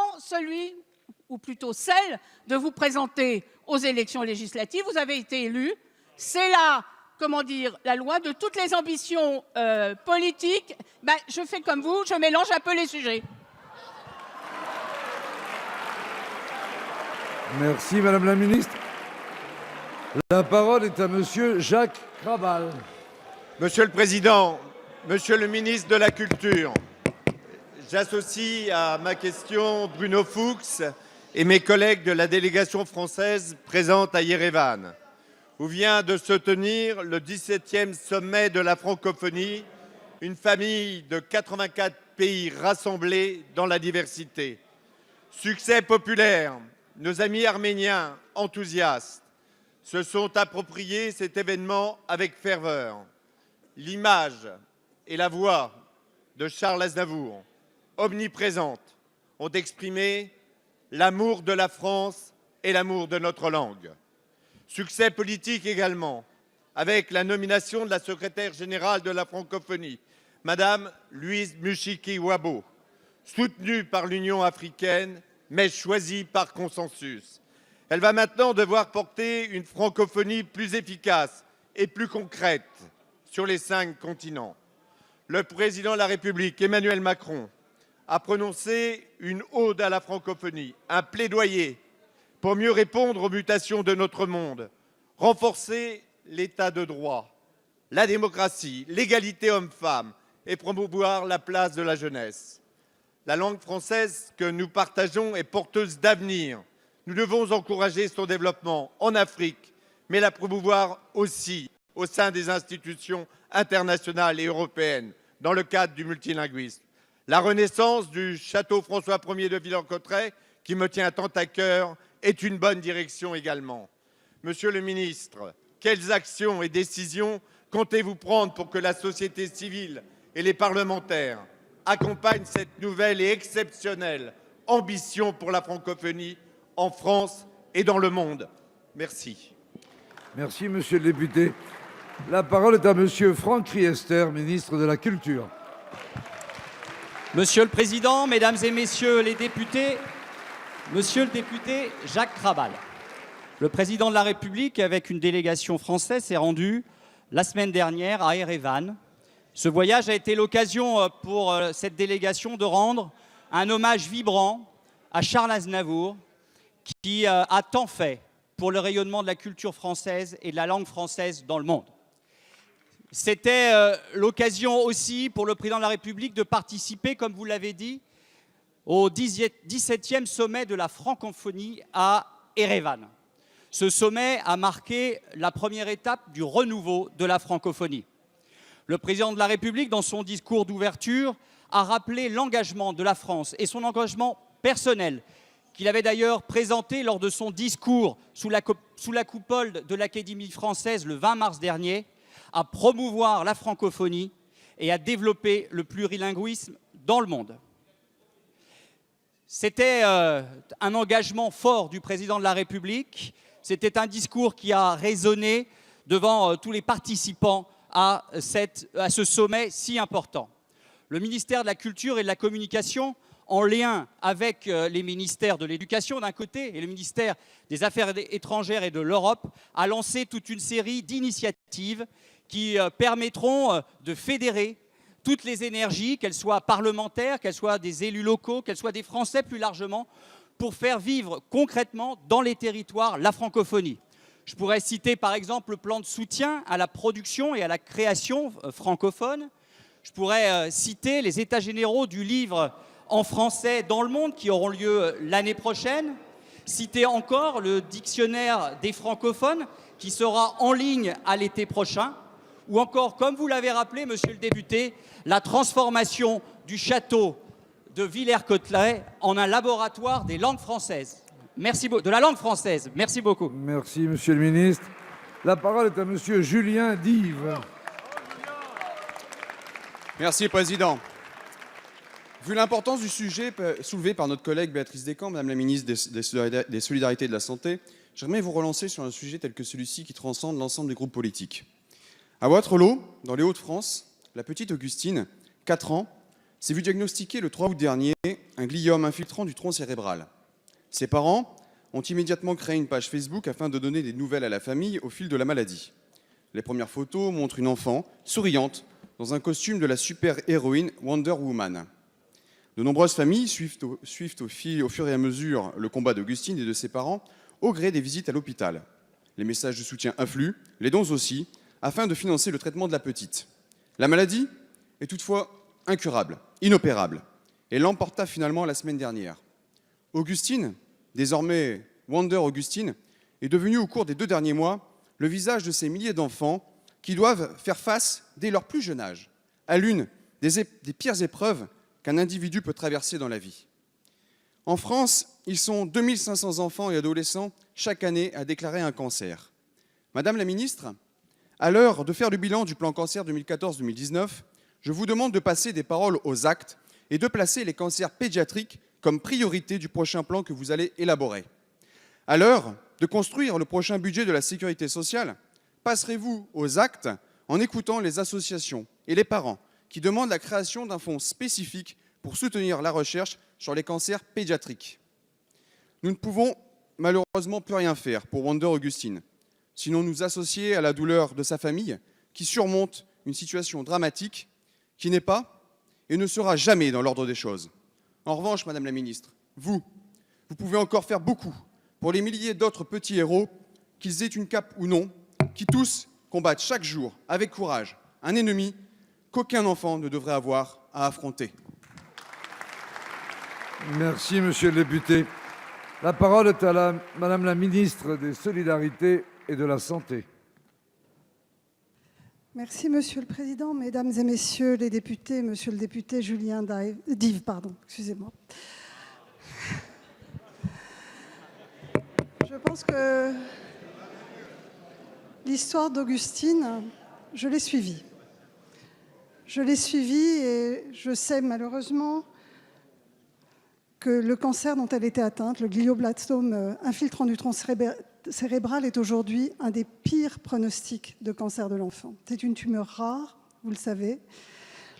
ou plutôt celle de vous présenter aux élections législatives. Vous avez été élu. C'est là, comment dire, la loi de toutes les ambitions politiques. Je fais comme vous, je mélange un peu les sujets. Merci, Madame la Ministre. La parole est à Monsieur Jacques Krabal. Monsieur le Président, Monsieur le Ministre de la Culture, j'associe à ma question Bruno Fuchs et mes collègues de la délégation française présente à Yerevan, où vient de se tenir le 17e sommet de la francophonie, une famille de 84 pays rassemblés dans la diversité. Succès populaire, nos amis arméniens enthousiastes se sont appropriés cet événement avec ferveur. L'image et la voix de Charles Aznavour, omniprésentes, ont exprimé l'amour de la France et l'amour de notre langue. Succès politique également, avec la nomination de la secrétaire générale de la francophonie, Madame Louise Mushiki-Wabo, soutenue par l'Union africaine, mais choisie par consensus. Elle va maintenant devoir porter une francophonie plus efficace et plus concrète sur les 5 continents. Le président de la République, Emmanuel Macron, a prononcé une ode à la francophonie, un plaidoyer pour mieux répondre aux mutations de notre monde, renforcer l'état de droit, la démocratie, l'égalité homme-femme et promouvoir la place de la jeunesse. La langue française que nous partageons est porteuse d'avenir. Nous devons encourager son développement en Afrique, mais la promouvoir aussi au sein des institutions internationales et européennes, dans le cadre du multilinguisme. La renaissance du château François Ier de Villers-Cotterêts, qui me tient tant à cœur, est une bonne direction également. Monsieur le ministre, quelles actions et décisions comptez-vous prendre pour que la société civile et les parlementaires accompagnent cette nouvelle et exceptionnelle ambition pour la francophonie en France et dans le monde? Merci. Merci, Monsieur le député. La parole est à Monsieur Franck Riester, ministre de la Culture. Monsieur le Président, Mesdames et Messieurs les députés, Monsieur le député Jacques Krabal, le Président de la République, avec une délégation française, s'est rendu la semaine dernière à Erevan. Ce voyage a été l'occasion pour cette délégation de rendre un hommage vibrant à Charles Aznavour, qui a tant fait pour le rayonnement de la culture française et de la langue française dans le monde. C'était l'occasion aussi pour le Président de la République de participer, comme vous l'avez dit, au 17e sommet de la francophonie à Erevan. Ce sommet a marqué la première étape du renouveau de la francophonie. Le Président de la République, dans son discours d'ouverture, a rappelé l'engagement de la France et son engagement personnel, qu'il avait d'ailleurs présenté lors de son discours sous la coupole de l'Académie française le 20 mars dernier, à promouvoir la francophonie et à développer le plurilinguisme dans le monde. C'était un engagement fort du Président de la République. C'était un discours qui a résonné devant tous les participants à ce sommet si important. Le ministère de la Culture et de la Communication, en lien avec les ministères de l'Éducation d'un côté et le ministère des Affaires étrangères et de l'Europe, a lancé toute une série d'initiatives qui permettront de fédérer toutes les énergies, qu'elles soient parlementaires, qu'elles soient des élus locaux, qu'elles soient des Français plus largement, pour faire vivre concrètement dans les territoires la francophonie. Je pourrais citer par exemple le plan de soutien à la production et à la création francophone. Je pourrais citer les états généraux du livre en français dans le monde qui auront lieu l'année prochaine. Citer encore le dictionnaire des francophones qui sera en ligne à l'été prochain. Ou encore, comme vous l'avez rappelé, monsieur le député, la transformation du château de Villers-Cotterêts en un laboratoire des langues françaises. Merci de la langue française. Merci beaucoup. Merci, monsieur le ministre. La parole est à monsieur Julien Dive. Merci, Président. Vu l'importance du sujet soulevé par notre collègue Béatrice Descamps, Madame la ministre des Solidarités et de la Santé, j'aimerais vous relancer sur un sujet tel que celui-ci qui transcende l'ensemble des groupes politiques. À Wattrelos, dans les Hauts-de-France, la petite Augustine, 4 ans, s'est vu diagnostiquer le 3 août dernier un gliome infiltrant du tronc cérébral. Ses parents ont immédiatement créé une page Facebook afin de donner des nouvelles à la famille au fil de la maladie. Les premières photos montrent une enfant souriante dans un costume de la super-héroïne Wonder Woman. De nombreuses familles suivent au fur et à mesure le combat d'Augustine et de ses parents au gré des visites à l'hôpital. Les messages de soutien affluent, les dons aussi, afin de financer le traitement de la petite. La maladie est toutefois incurable, inopérable, et l'emporta finalement la semaine dernière. Augustine, désormais Wonder Augustine, est devenue au cours des 2 derniers mois le visage de ces milliers d'enfants qui doivent faire face, dès leur plus jeune âge, à l'une des pires épreuves qu'un individu peut traverser dans la vie. En France, ils sont 2500 enfants et adolescents chaque année à déclarer un cancer. Madame la ministre, à l'heure de faire le bilan du plan cancer 2014-2019, je vous demande de passer des paroles aux actes et de placer les cancers pédiatriques comme priorité du prochain plan que vous allez élaborer. À l'heure de construire le prochain budget de la sécurité sociale, passerez-vous aux actes en écoutant les associations et les parents qui demandent la création d'un fonds spécifique pour soutenir la recherche sur les cancers pédiatriques? Nous ne pouvons malheureusement plus rien faire pour Wonder Augustine, sinon nous associer à la douleur de sa famille qui surmonte une situation dramatique qui n'est pas et ne sera jamais dans l'ordre des choses. En revanche, Madame la Ministre, vous pouvez encore faire beaucoup pour les milliers d'autres petits héros, qu'ils aient une cape ou non, qui tous combattent chaque jour, avec courage, un ennemi qu'aucun enfant ne devrait avoir à affronter. Merci, monsieur le député. La parole est à Madame la ministre des Solidarités et de la Santé. Merci, Monsieur le Président, Mesdames et Messieurs les députés, Monsieur le député Julien Dive, excusez-moi. Je pense que l'histoire d'Augustine, je l'ai suivie. Je l'ai suivie et je sais malheureusement que le cancer dont elle était atteinte, le glioblastome infiltrant du tronc cérébral, est aujourd'hui un des pires pronostics de cancer de l'enfant. C'est une tumeur rare, vous le savez.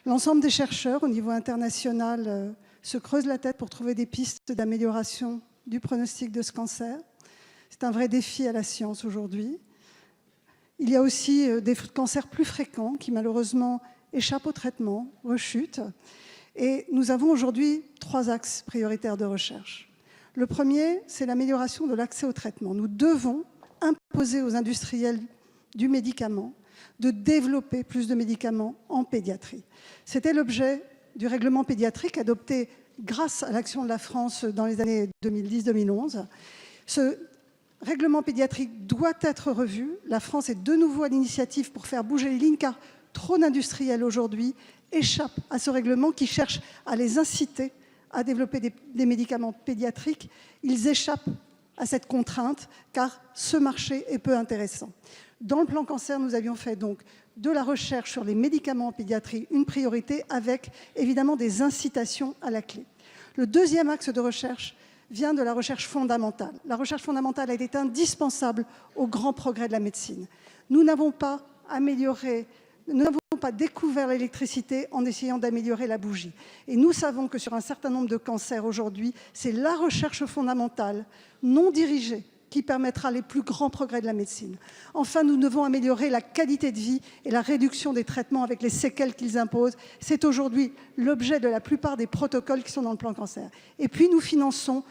L'ensemble des chercheurs au niveau international se creusent la tête pour trouver des pistes d'amélioration du pronostic de ce cancer. C'est un vrai défi à la science aujourd'hui. Il y a aussi des cancers plus fréquents qui malheureusement échappent au traitement, rechutent. Et nous avons aujourd'hui 3 axes prioritaires de recherche. Le premier, c'est l'amélioration de l'accès au traitement. Nous devons imposer aux industriels du médicament de développer plus de médicaments en pédiatrie. C'était l'objet du règlement pédiatrique adopté grâce à l'action de la France dans les années 2010-2011. Ce règlement pédiatrique doit être revu. La France est de nouveau à l'initiative pour faire bouger les lignes, car trop d'industriels aujourd'hui échappent à ce règlement qui cherche à les inciter à développer des médicaments pédiatriques. Ils échappent à cette contrainte, car ce marché est peu intéressant. Dans le plan cancer, nous avions fait donc de la recherche sur les médicaments en pédiatrie une priorité, avec évidemment des incitations à la clé. Le deuxième axe de recherche vient de la recherche fondamentale. La recherche fondamentale, elle est indispensable au grand progrès de la médecine. Nous n'avons pas découvert l'électricité en essayant d'améliorer la bougie. Et nous savons que sur un certain nombre de cancers aujourd'hui, c'est la recherche fondamentale, non dirigée, qui permettra les plus grands progrès de la médecine. Enfin, nous devons améliorer la qualité de vie et la réduction des traitements avec les séquelles qu'ils imposent. C'est aujourd'hui l'objet de la plupart des protocoles qui sont dans le plan cancer. Et puis, nous finançons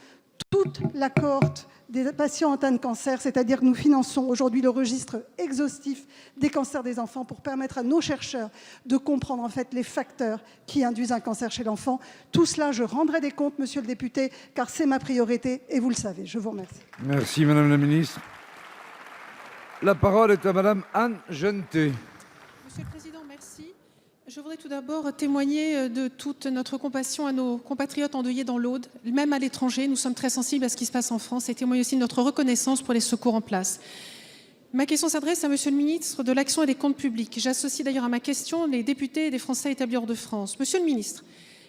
toute la cohorte des patients atteints de cancer, c'est-à-dire que nous finançons aujourd'hui le registre exhaustif des cancers des enfants pour permettre à nos chercheurs de comprendre en fait les facteurs qui induisent un cancer chez l'enfant. Tout cela, je rendrai des comptes, monsieur le député, car c'est ma priorité et vous le savez. Je vous remercie. Merci, madame la ministre. La parole est à madame Anne Genetet. Monsieur le Président, merci. Je voudrais tout d'abord témoigner de toute notre compassion à nos compatriotes endeuillés dans l'Aude, même à l'étranger. Nous sommes très sensibles à ce qui se passe en France et témoigner aussi de notre reconnaissance pour les secours en place. Ma question s'adresse à Monsieur le ministre de l'Action et des Comptes Publics. J'associe d'ailleurs à ma question les députés des Français établis hors de France. Monsieur le ministre,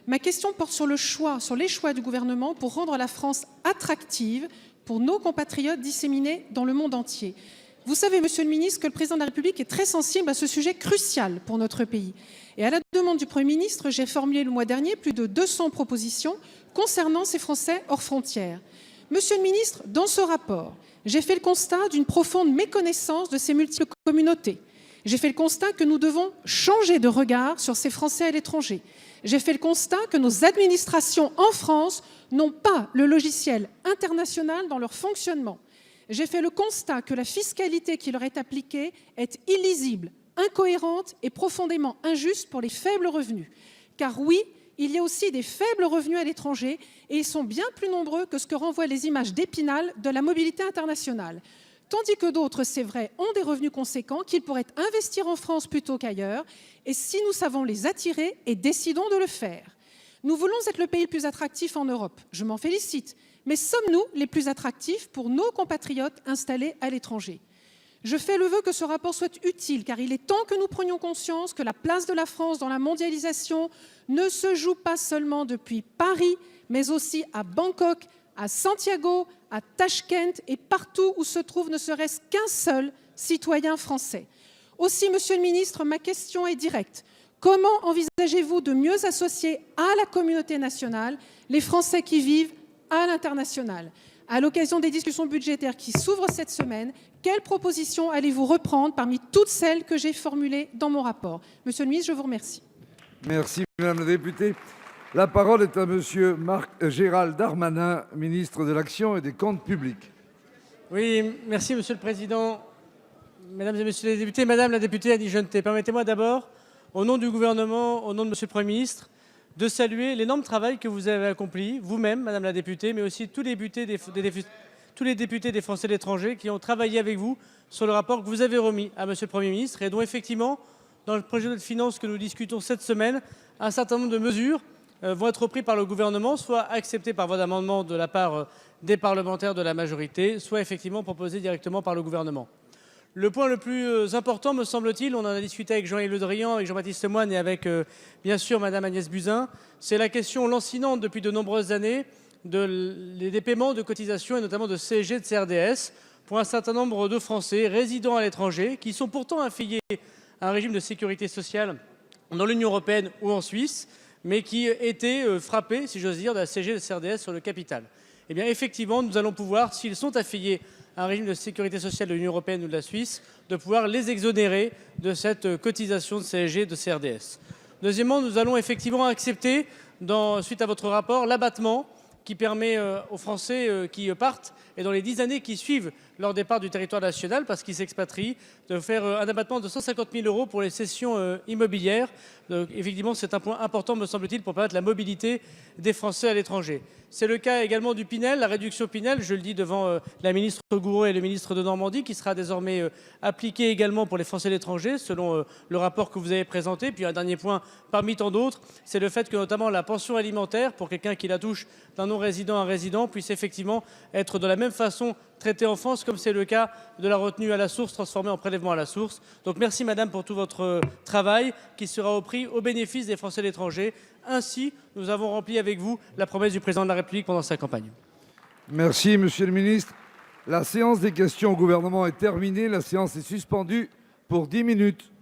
ma question porte sur les choix du gouvernement pour rendre la France attractive pour nos compatriotes disséminés dans le monde entier. Vous savez, Monsieur le ministre, que le Président de la République est très sensible à ce sujet crucial pour notre pays. Et à la demande du Premier ministre, j'ai formulé le mois dernier plus de 200 propositions concernant ces Français hors frontières. Monsieur le ministre, dans ce rapport, j'ai fait le constat d'une profonde méconnaissance de ces multiples communautés. J'ai fait le constat que nous devons changer de regard sur ces Français à l'étranger. J'ai fait le constat que nos administrations en France n'ont pas le logiciel international dans leur fonctionnement. J'ai fait le constat que la fiscalité qui leur est appliquée est illisible, incohérente et profondément injuste pour les faibles revenus. Car oui, il y a aussi des faibles revenus à l'étranger et ils sont bien plus nombreux que ce que renvoient les images d'Épinal de la mobilité internationale. Tandis que d'autres, c'est vrai, ont des revenus conséquents qu'ils pourraient investir en France plutôt qu'ailleurs. Et si nous savons les attirer et décidons de le faire. Nous voulons être le pays le plus attractif en Europe. Je m'en félicite. Mais sommes-nous les plus attractifs pour nos compatriotes installés à l'étranger? Je fais le vœu que ce rapport soit utile, car il est temps que nous prenions conscience que la place de la France dans la mondialisation ne se joue pas seulement depuis Paris, mais aussi à Bangkok, à Santiago, à Tachkent et partout où se trouve ne serait-ce qu'un seul citoyen français. Aussi, Monsieur le ministre, ma question est directe. Comment envisagez-vous de mieux associer à la communauté nationale les Français qui vivent à l'international? À l'occasion des discussions budgétaires qui s'ouvrent cette semaine, quelles propositions allez-vous reprendre parmi toutes celles que j'ai formulées dans mon rapport? Monsieur le ministre, je vous remercie. Merci, Madame la députée. La parole est à Monsieur Gérald Darmanin, ministre de l'Action et des Comptes publics. Oui, merci Monsieur le Président. Mesdames et Messieurs les députés, Madame la députée Annie Gentet, permettez-moi d'abord, au nom du gouvernement, au nom de Monsieur le Premier ministre, de saluer l'énorme travail que vous avez accompli, vous-même, Madame la députée, mais aussi tous les députés des Français de l'étranger qui ont travaillé avec vous sur le rapport que vous avez remis à Monsieur le Premier ministre et dont effectivement, dans le projet de loi de finances que nous discutons cette semaine, un certain nombre de mesures vont être prises par le gouvernement, soit acceptées par voie d'amendement de la part des parlementaires de la majorité, soit effectivement proposées directement par le gouvernement. Le point le plus important, me semble-t-il, on en a discuté avec Jean-Yves Le Drian, avec Jean-Baptiste Lemoyne et avec, bien sûr, Madame Agnès Buzyn, c'est la question lancinante depuis de nombreuses années des paiements de cotisations et notamment de CSG et de CRDS pour un certain nombre de Français résidant à l'étranger qui sont pourtant affiliés à un régime de sécurité sociale dans l'Union européenne ou en Suisse, mais qui étaient frappés, si j'ose dire, de la CSG et de la CRDS sur le capital. Eh bien, effectivement, nous allons pouvoir, s'ils sont affiliés à un régime de sécurité sociale de l'Union européenne ou de la Suisse, de pouvoir les exonérer de cette cotisation de CSG et de CRDS. Deuxièmement, nous allons effectivement accepter, suite à votre rapport, l'abattement qui permet aux Français qui partent et dans les 10 années qui suivent leur départ du territoire national, parce qu'ils s'expatrient, de faire un abattement de 150 000 € pour les cessions immobilières. Donc, effectivement, c'est un point important, me semble-t-il, pour permettre la mobilité des Français à l'étranger. C'est le cas également du Pinel, la réduction Pinel, je le dis devant la ministre Gourault et le ministre de Normandie, qui sera désormais appliquée également pour les Français à l'étranger, selon le rapport que vous avez présenté. Puis un dernier point, parmi tant d'autres, c'est le fait que notamment la pension alimentaire, pour quelqu'un qui la touche d'un non-résident à un résident, puisse effectivement être de la même façon traitée en France, comme c'est le cas de la retenue à la source, transformée en prélèvement à la source. Donc merci Madame pour tout votre travail, qui sera au bénéfice des Français à l'étranger. Ainsi, nous avons rempli avec vous la promesse du Président de la République pendant sa campagne. Merci, Monsieur le ministre. La séance des questions au gouvernement est terminée. La séance est suspendue pour 10 minutes.